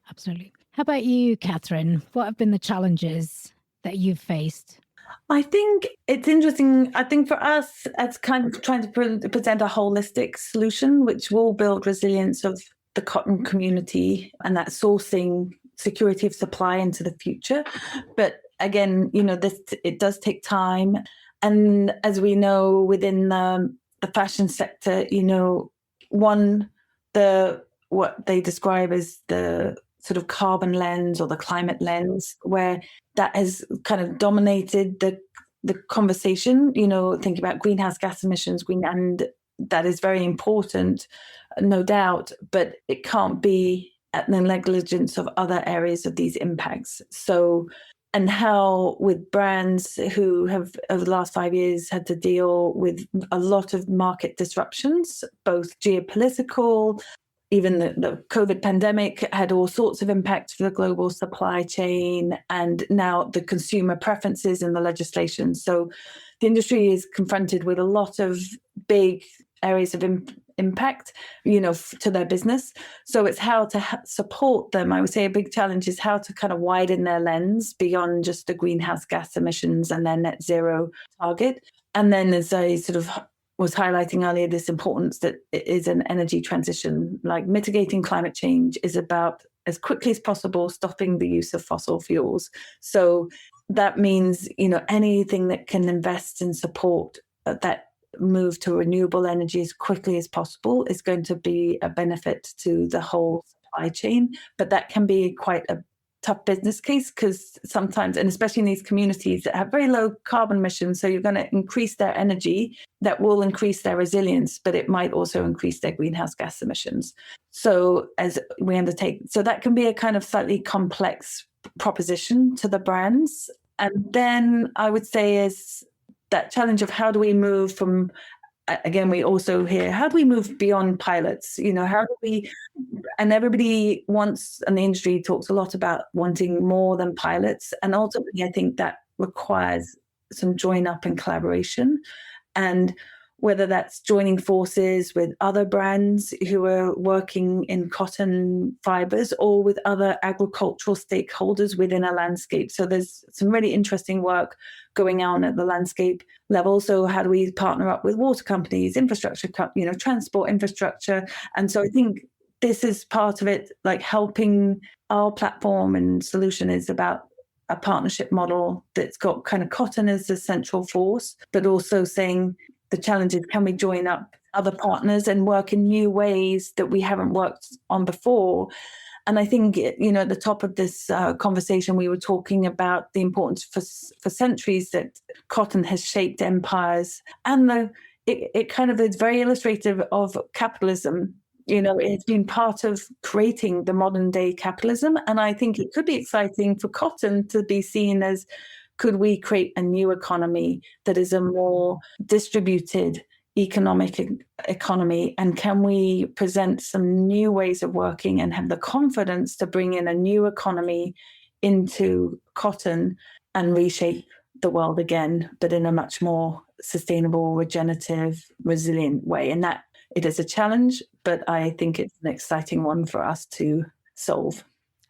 Absolutely. How about you, Catherine? What have been the challenges that you've faced? I think it's interesting. I think for us, it's kind of trying to present a holistic solution, which will build resilience of the cotton community and that sourcing security of supply into the future. But again, it does take time. And as we know, within the fashion sector, what they describe as the sort of carbon lens or the climate lens, where that has kind of dominated the conversation, thinking about greenhouse gas emissions, and that is very important, no doubt, but it can't be at the negligence of other areas of these impacts. So, and how with brands who have over the last 5 years had to deal with a lot of market disruptions, both geopolitical, even the COVID pandemic had all sorts of impacts for the global supply chain, and now the consumer preferences and the legislation. So the industry is confronted with a lot of big areas of impact, to their business. So it's how to support them. I would say a big challenge is how to kind of widen their lens beyond just the greenhouse gas emissions and their net zero target. And then, as I sort of was highlighting earlier, this importance that it is an energy transition, like mitigating climate change is about, as quickly as possible, stopping the use of fossil fuels. So that means, anything that can invest and support that move to renewable energy as quickly as possible is going to be a benefit to the whole supply chain. But that can be quite a tough business case, because sometimes, and especially in these communities that have very low carbon emissions, so you're going to increase their energy, that will increase their resilience, but it might also increase their greenhouse gas emissions. So as we undertake, so that can be a kind of slightly complex proposition to the brands. And then I would say is that challenge of how do we move from, again, we also hear, how do we move beyond pilots? How do we, and everybody wants, and the industry talks a lot about wanting more than pilots. And ultimately, I think that requires some join up and collaboration. And whether that's joining forces with other brands who are working in cotton fibers or with other agricultural stakeholders within a landscape. So there's some really interesting work going on at the landscape level. So how do we partner up with water companies, infrastructure, transport infrastructure? And so I think this is part of it, like helping our platform and solution is about a partnership model that's got kind of cotton as the central force, but also saying, the challenge is, can we join up other partners and work in new ways that we haven't worked on before? And I think, at the top of this conversation, we were talking about the importance for centuries that cotton has shaped empires. And it kind of is very illustrative of capitalism. It's been part of creating the modern day capitalism. And I think it could be exciting for cotton to be seen as, could we create a new economy that is a more distributed economic economy? And can we present some new ways of working and have the confidence to bring in a new economy into cotton and reshape the world again, but in a much more sustainable, regenerative, resilient way? And that it is a challenge, but I think it's an exciting one for us to solve.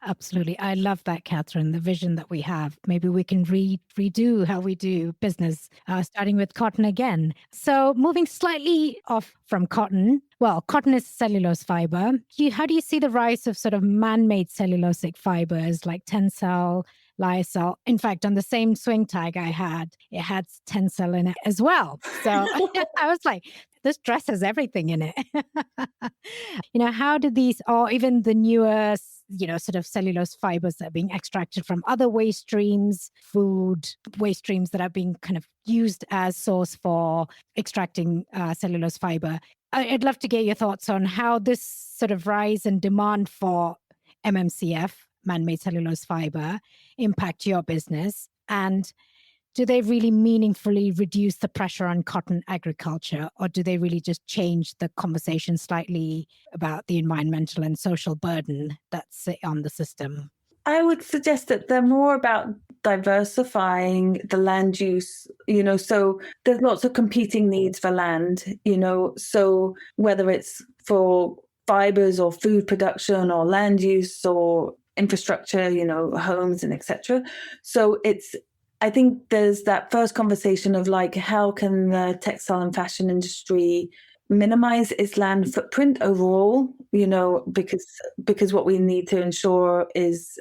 Absolutely. I love that, Catherine, the vision that we have. Maybe we can redo how we do business, starting with cotton again. So moving slightly off from cotton, well, cotton is cellulose fiber. How do you see the rise of sort of man-made cellulosic fibers like Tencel, lyocell? In fact, on the same swing tag I had, it had Tencel in it as well. So I was like, this dress has everything in it. How do these, or even the newer, sort of cellulose fibers that are being extracted from other waste streams, food waste streams that are being kind of used as source for extracting cellulose fiber. I'd love to get your thoughts on how this sort of rise in demand for MMCF, man-made cellulose fiber, impact your business, and do they really meaningfully reduce the pressure on cotton agriculture, or do they really just change the conversation slightly about the environmental and social burden that's on the system? I would suggest that they're more about diversifying the land use, so there's lots of competing needs for land, so whether it's for fibers or food production or land use or infrastructure, homes and etc. So I think there's that first conversation of like, how can the textile and fashion industry minimize its land footprint overall, because what we need to ensure is,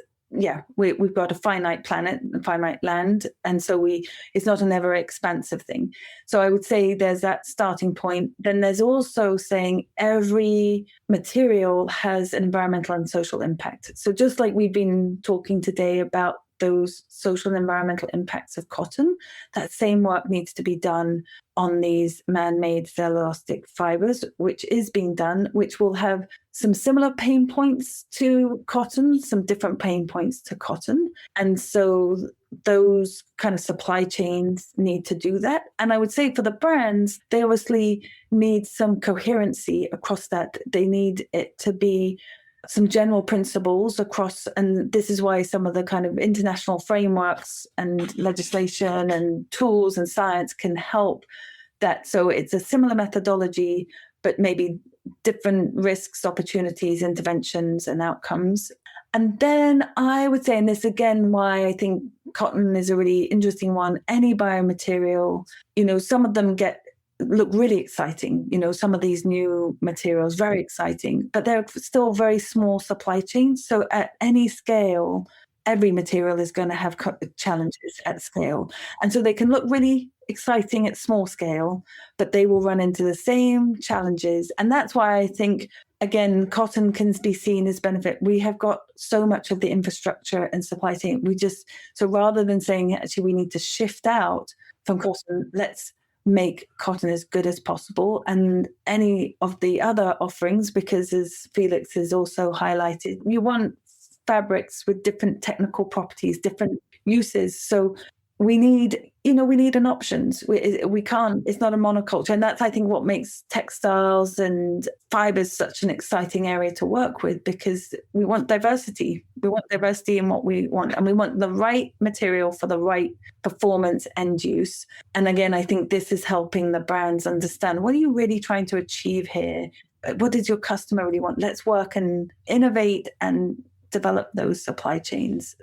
we've got a finite planet and finite land. And so it's not an ever expansive thing. So I would say there's that starting point. Then there's also saying every material has an environmental and social impact. So just like we've been talking today about those social and environmental impacts of cotton, that same work needs to be done on these man-made cellulosic fibers, which is being done, which will have some similar pain points to cotton, some different pain points to cotton. And so those kind of supply chains need to do that. And I would say for the brands, they obviously need some coherency across that. They need it to be some general principles across, and this is why some of the kind of international frameworks and legislation and tools and science can help that. So it's a similar methodology, but maybe different risks, opportunities, interventions, and outcomes. And then I would say, and this again, why I think cotton is a really interesting one, any biomaterial, some of them look really exciting. Some of these new materials, very exciting, but they're still very small supply chains. So at any scale, every material is going to have challenges at scale. And so they can look really exciting at small scale, but they will run into the same challenges. And that's why I think, again, cotton can be seen as benefit. We have got so much of the infrastructure and supply chain. So rather than saying, actually, we need to shift out from cotton, let's make cotton as good as possible. And any of the other offerings, because as Felix has also highlighted, you want fabrics with different technical properties, different uses. So we need an options. We can't, it's not a monoculture. And that's, I think, what makes textiles and fibers such an exciting area to work with, because we want diversity. We want diversity in what we want. And we want the right material for the right performance end use. And again, I think this is helping the brands understand, what are you really trying to achieve here? What does your customer really want? Let's work and innovate and develop those supply chains.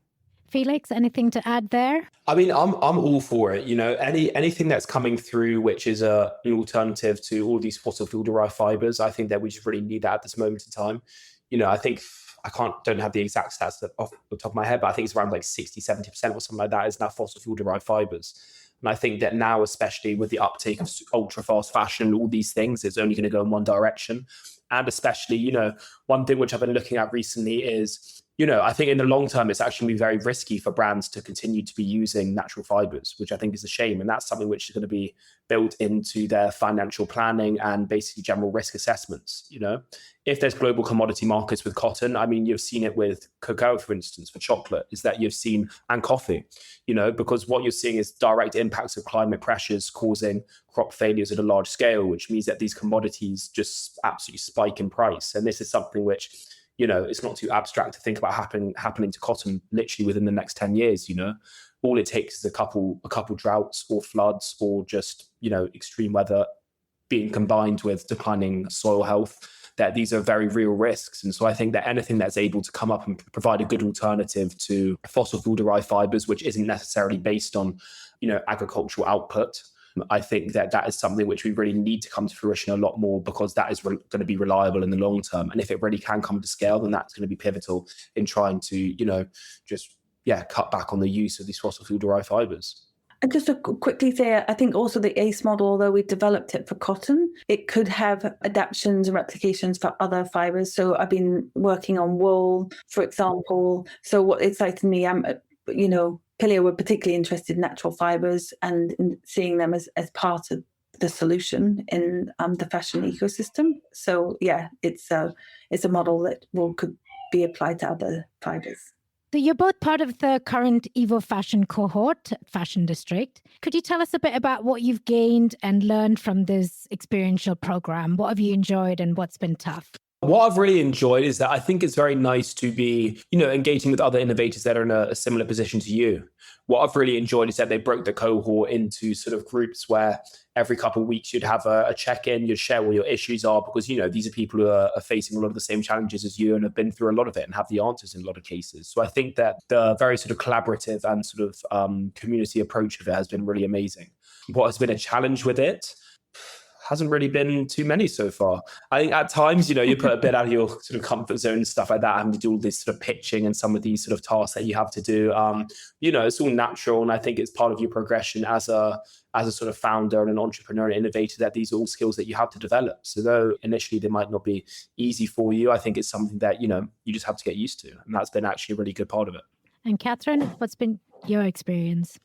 Felix, anything to add there? I mean, I'm all for it. Anything that's coming through, which is an alternative to all these fossil fuel derived fibers. I think that we just really need that at this moment in time. I think don't have the exact stats off the top of my head, but I think it's around like 60-70% or something like that is now fossil fuel derived fibers. And I think that now, especially with the uptake of ultra fast fashion, all these things, it's only going to go in one direction. And especially, one thing which I've been looking at recently is, I think in the long term, it's actually going to be very risky for brands to continue to be using natural fibers, which I think is a shame. And that's something which is going to be built into their financial planning and basically general risk assessments. If there's global commodity markets with cotton, I mean, you've seen it with cocoa, for instance, for chocolate, is that you've seen, and coffee, because what you're seeing is direct impacts of climate pressures causing crop failures at a large scale, which means that these commodities just absolutely spike in price. And this is something which, it's not too abstract to think about happening to cotton literally within the next 10 years. All it takes is a couple droughts or floods or just, extreme weather being combined with declining soil health, that these are very real risks. And so I think that anything that's able to come up and provide a good alternative to fossil fuel derived fibers, which isn't necessarily based on, agricultural output, I think that is something which we really need to come to fruition a lot more, because that is going to be reliable in the long term. And if it really can come to scale, then that's going to be pivotal in trying to, cut back on the use of these fossil fuel derived fibers. And just to quickly say, I think also the ACE model, although we developed it for cotton, it could have adaptations and replications for other fibers. So I've been working on wool, for example. So what excites me, Pilia were particularly interested in natural fibers and in seeing them as part of the solution in the fashion ecosystem. So yeah, it's a model that could be applied to other fibers. So you're both part of the current Evo Fashion cohort, Fashion District. Could you tell us a bit about what you've gained and learned from this experiential program? What have you enjoyed and what's been tough? What I've really enjoyed is that I think it's very nice to be, engaging with other innovators that are in a similar position to you. What I've really enjoyed is that they broke the cohort into sort of groups where every couple of weeks you'd have a check-in, you'd share what your issues are, because, these are people who are facing a lot of the same challenges as you and have been through a lot of it and have the answers in a lot of cases. So I think that the very sort of collaborative and sort of community approach of it has been really amazing. What has been a challenge with it hasn't really been too many so far. I think at times, you put a bit out of your sort of comfort zone and stuff like that, having to do all this sort of pitching and some of these sort of tasks that you have to do. It's all natural. And I think it's part of your progression as a sort of founder and an entrepreneur and innovator, that these are all skills that you have to develop. So though initially they might not be easy for you, I think it's something that, you just have to get used to. And that's been actually a really good part of it. And Catherine, what's been your experience?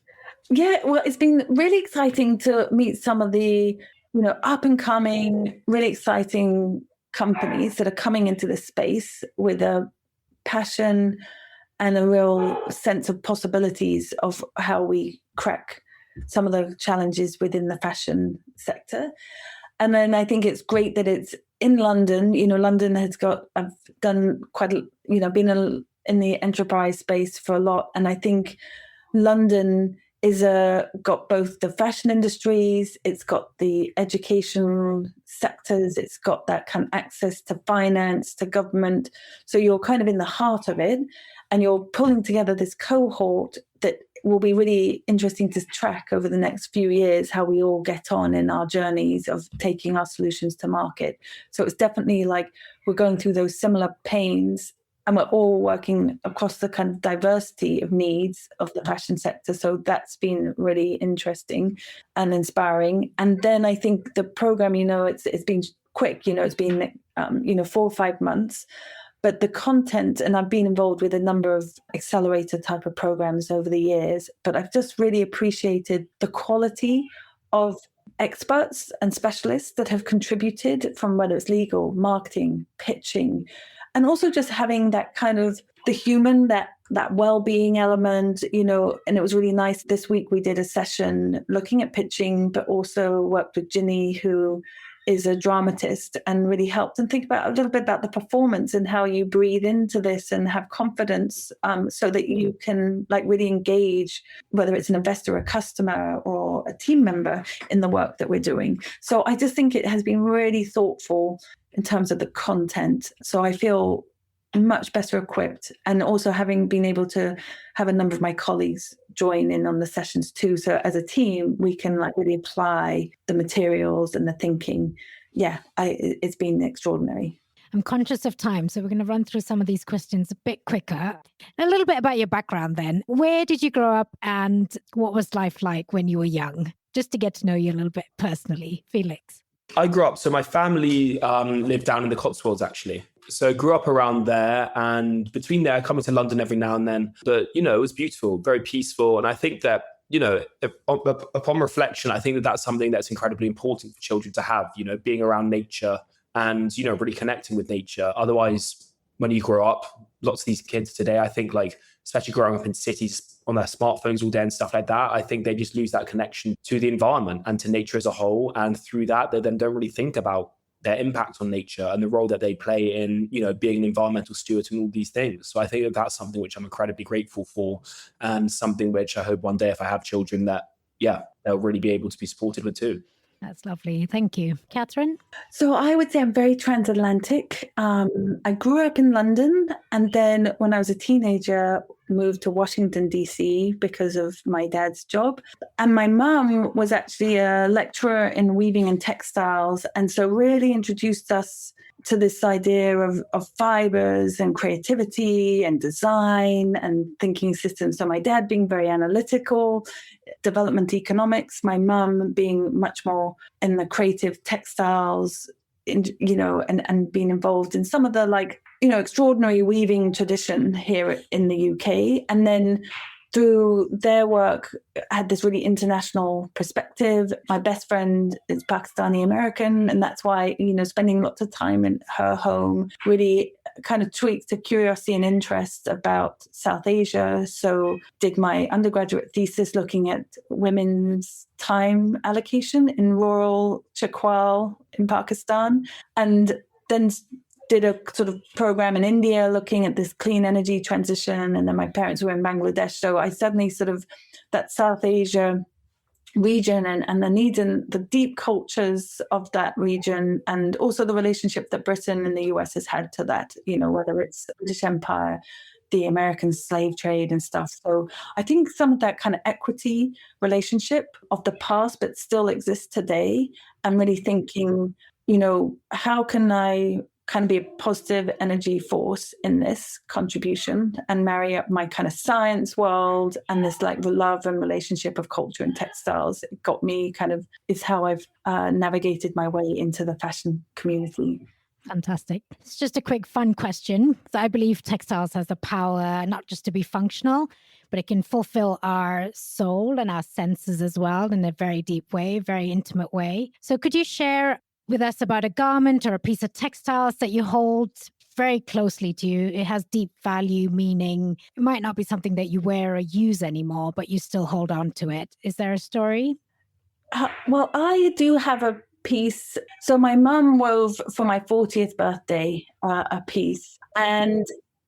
Yeah, well, it's been really exciting to meet some of the up and coming, really exciting companies that are coming into this space with a passion and a real sense of possibilities of how we crack some of the challenges within the fashion sector. And then I think it's great that it's in London. London has I've done quite, been in the enterprise space for a lot. And I think London is got both the fashion industries, it's got the educational sectors. It's got that kind of access to finance, to government. So you're kind of in the heart of it, and you're pulling together this cohort that will be really interesting to track over the next few years, how we all get on in our journeys of taking our solutions to market. So it's definitely like we're going through those similar pains, and we're all working across the kind of diversity of needs of the fashion sector. So that's been really interesting and inspiring. And then I think the program, it's been quick, it's been, 4 or 5 months. But the content, and I've been involved with a number of accelerator type of programs over the years, but I've just really appreciated the quality of experts and specialists that have contributed, from whether it's legal, marketing, pitching, and also just having that kind of the human, that well-being element, and it was really nice. This week we did a session looking at pitching, but also worked with Ginny, who is a dramatist, and really helped and think about a little bit about the performance and how you breathe into this and have confidence, so that you can really engage, whether it's an investor, a customer, or a team member in the work that we're doing. So I just think it has been really thoughtful in terms of the content. So I feel much better equipped, and also having been able to have a number of my colleagues join in on the sessions too. So as a team, we can really apply the materials and the thinking. Yeah, it's been extraordinary. I'm conscious of time, so we're going to run through some of these questions a bit quicker. A little bit about your background then. Where did you grow up, and what was life like when you were young? Just to get to know you a little bit personally. Felix. I grew up, so my family lived down in the Cotswolds, actually. So I grew up around there, and between there, coming to London every now and then. But, it was beautiful, very peaceful. And I think that, upon reflection, I think that that's something that's incredibly important for children to have, being around nature and, really connecting with nature. Otherwise, when you grow up, lots of these kids today, I think, especially growing up in cities on their smartphones all day and stuff like that, I think they just lose that connection to the environment and to nature as a whole. And through that, they then don't really think about their impact on nature and the role that they play in, being an environmental steward and all these things. So I think that that's something which I'm incredibly grateful for, and something which I hope one day, if I have children, that, they'll really be able to be supported with too. That's lovely. Thank you. Catherine? So I would say I'm very transatlantic. I grew up in London, and then when I was a teenager, moved to Washington, D.C. because of my dad's job. And my mum was actually a lecturer in weaving and textiles, and so really introduced us to this idea of fibers and creativity and design and thinking systems. So my dad being very analytical, development economics, my mum being much more in the creative textiles, and being involved in some of the extraordinary weaving tradition here in the UK. And then through their work, I had this really international perspective. My best friend is Pakistani American, and that's why, spending lots of time in her home really kind of tweaked a curiosity and interest about South Asia. So did my undergraduate thesis looking at women's time allocation in rural Chakwal in Pakistan, and then did a sort of program in India looking at this clean energy transition. And then my parents were in Bangladesh. So I suddenly sort of, that South Asia region and the needs and the deep cultures of that region, and also the relationship that Britain and the US has had to that, whether it's the British Empire, the American slave trade and stuff. So I think some of that kind of equity relationship of the past, but still exists today. I'm really thinking, how can I kind of be a positive energy force in this contribution and marry up my kind of science world and this love and relationship of culture and textiles. It got me is how I've navigated my way into the fashion community. Fantastic. It's just a quick fun question. So I believe textiles has the power not just to be functional, but it can fulfill our soul and our senses as well in a very deep way, very intimate way. So could you share with us about a garment or a piece of textiles that you hold very closely to you? It has deep value, meaning it might not be something that you wear or use anymore, but you still hold on to it. Is there a story? Well, I do have a piece. So my mum wove for my 40th birthday a piece, and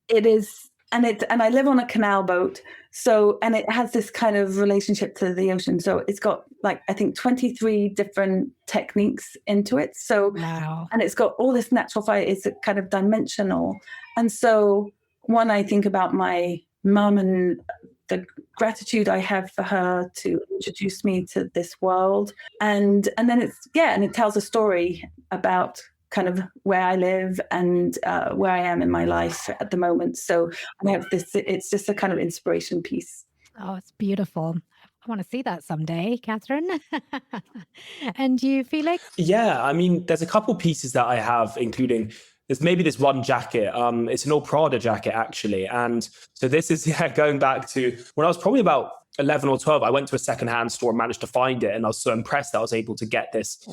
it is and I live on a canal boat. So, and it has this kind of relationship to the ocean. So it's got like, I think 23 different techniques into it. So, wow. And it's got all this natural fire. It's kind of dimensional. And so one, I think about my mum and the gratitude I have for her to introduce me to this world. And then and it tells a story about kind of where I live and where I am in my life at the moment. So I have this, it's just a kind of inspiration piece. Oh, it's beautiful. I want to see that someday, Catherine. And you, Felix? Yeah, I mean, there's a couple pieces that I have, including there's maybe this one jacket. It's an old Prada jacket, actually. And so this is, going back to when I was probably about 11 or 12, I went to a secondhand store and managed to find it. And I was so impressed that I was able to get this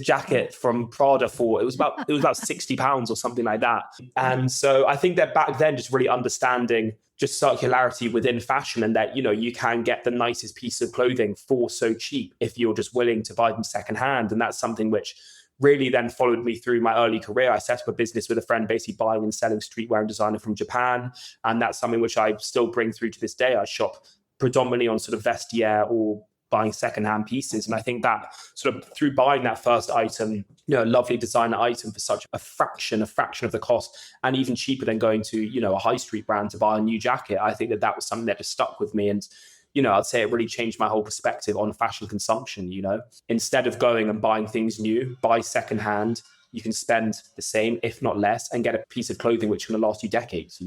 jacket from Prada for, it was about £60 or something like that. And so I think that back then, just really understanding just circularity within fashion, and that, you can get the nicest piece of clothing for so cheap if you're just willing to buy them secondhand. And that's something which really then followed me through my early career. I set up a business with a friend, basically buying and selling streetwear and designer from Japan. And that's something which I still bring through to this day. I shop predominantly on sort of vestiaire or buying secondhand pieces. And I think that sort of through buying that first item, a lovely designer item for such a fraction of the cost, and even cheaper than going to, a high street brand to buy a new jacket. I think that was something that just stuck with me. And, I'd say it really changed my whole perspective on fashion consumption. Instead of going and buying things new, buy secondhand. You can spend the same, if not less, and get a piece of clothing which is going to last you decades,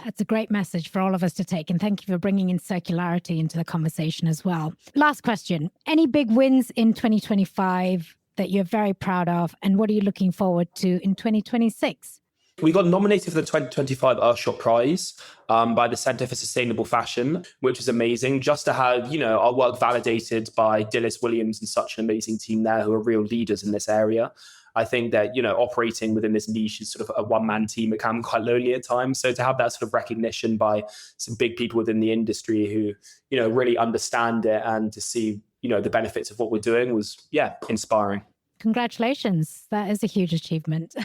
That's a great message for all of us to take. And thank you for bringing in circularity into the conversation as well. Last question. Any big wins in 2025 that you're very proud of? And what are you looking forward to in 2026? We got nominated for the 2025 Earthshot Prize by the Centre for Sustainable Fashion, which is amazing. Just to have, our work validated by Dilys Williams and such an amazing team there who are real leaders in this area. I think that, operating within this niche is sort of a one-man team. It can be quite lonely at times. So to have that sort of recognition by some big people within the industry who, really understand it, and to see, the benefits of what we're doing was, inspiring. Congratulations. That is a huge achievement.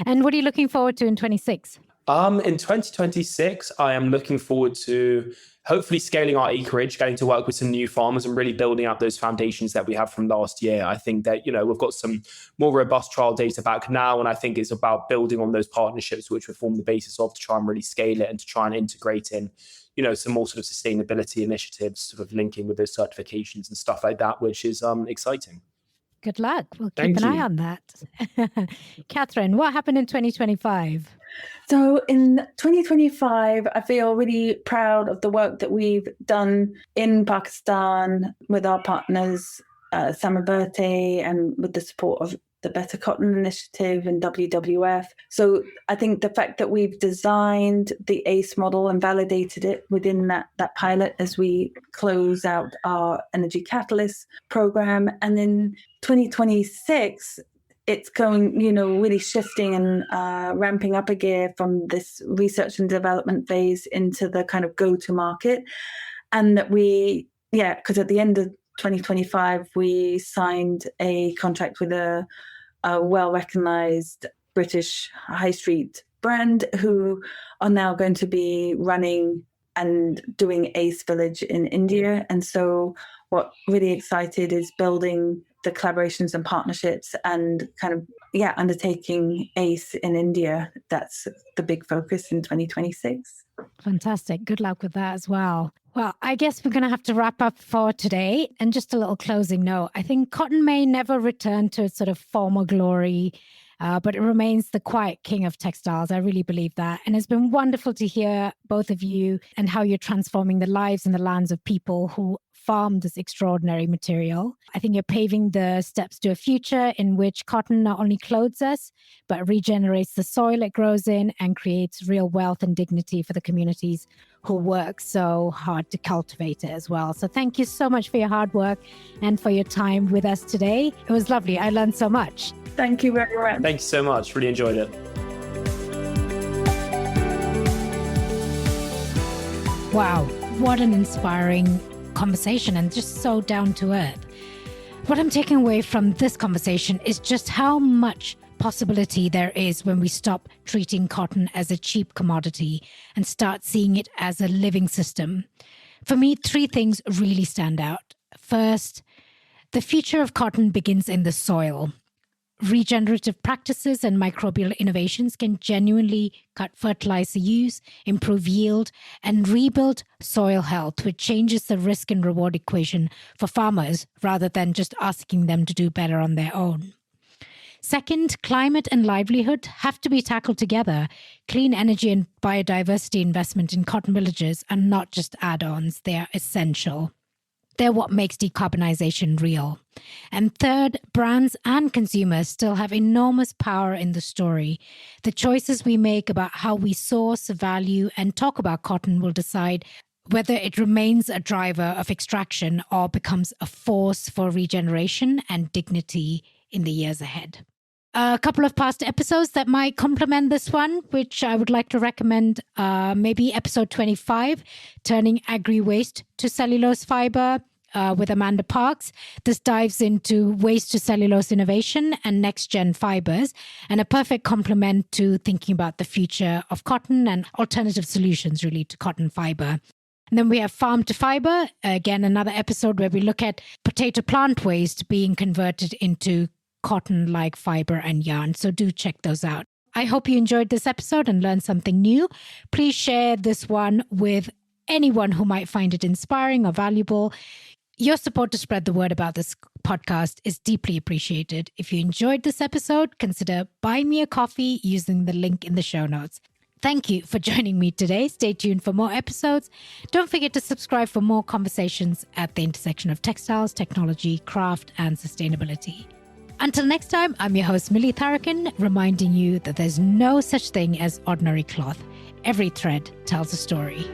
And what are you looking forward to in 26? In 2026, I am looking forward to hopefully scaling our acreage, getting to work with some new farmers and really building up those foundations that we have from last year. I think that, we've got some more robust trial data back now. And I think it's about building on those partnerships, which would form the basis of to try and really scale it and to try and integrate in, some more sort of sustainability initiatives, sort of linking with those certifications and stuff like that, which is exciting. Good luck. We'll keep an eye on that. Catherine, what happened in 2025? So in 2025, I feel really proud of the work that we've done in Pakistan with our partners, Samaberte, and with the support of the Better Cotton Initiative and WWF. So I think the fact that we've designed the ACE model and validated it within that pilot as we close out our Energy Catalyst program. And in 2026, it's going, really shifting and ramping up a gear from this research and development phase into the kind of go-to-market. And that because at the end of 2025, we signed a contract with a well-recognized British high street brand who are now going to be running and doing ACE Village in India. And so what really excited is building the collaborations and partnerships and kind of, undertaking ACE in India. That's the big focus in 2026. Fantastic. Good luck with that as well. Well, I guess we're going to have to wrap up for today. And just a little closing note. I think cotton may never return to its sort of former glory, but it remains the quiet king of textiles. I really believe that. And it's been wonderful to hear both of you and how you're transforming the lives and the lands of people who farm this extraordinary material. I think you're paving the steps to a future in which cotton not only clothes us, but regenerates the soil it grows in and creates real wealth and dignity for the communities who work so hard to cultivate it as well. So thank you so much for your hard work and for your time with us today. It was lovely. I learned so much. Thank you very much. Thank you so much. Really enjoyed it. Wow, what an inspiring conversation, and just so down to earth. What I'm taking away from this conversation is just how much possibility there is when we stop treating cotton as a cheap commodity and start seeing it as a living system. For me, 3 things really stand out. First, the future of cotton begins in the soil. Regenerative practices and microbial innovations can genuinely cut fertilizer use, improve yield, and rebuild soil health, which changes the risk and reward equation for farmers rather than just asking them to do better on their own. Second, climate and livelihood have to be tackled together. Clean energy and biodiversity investment in cotton villages are not just add-ons, they are essential. They're what makes decarbonization real. And third, brands and consumers still have enormous power in the story. The choices we make about how we source, value, and talk about cotton will decide whether it remains a driver of extraction or becomes a force for regeneration and dignity in the years ahead. A couple of past episodes that might complement this one, which I would like to recommend, maybe episode 25, Turning Agri-Waste to Cellulose Fibre, with Amanda Parks. This dives into waste to cellulose innovation and next-gen fibers, and a perfect complement to thinking about the future of cotton and alternative solutions really to cotton fiber. And then we have Farm to Fiber, again, another episode where we look at potato plant waste being converted into cotton-like fiber and yarn. So do check those out. I hope you enjoyed this episode and learned something new. Please share this one with anyone who might find it inspiring or valuable. Your support to spread the word about this podcast is deeply appreciated. If you enjoyed this episode, consider buying me a coffee using the link in the show notes. Thank you for joining me today. Stay tuned for more episodes. Don't forget to subscribe for more conversations at the intersection of textiles, technology, craft, and sustainability. Until next time, I'm your host, Mili Tharakan, reminding you that there's no such thing as ordinary cloth. Every thread tells a story.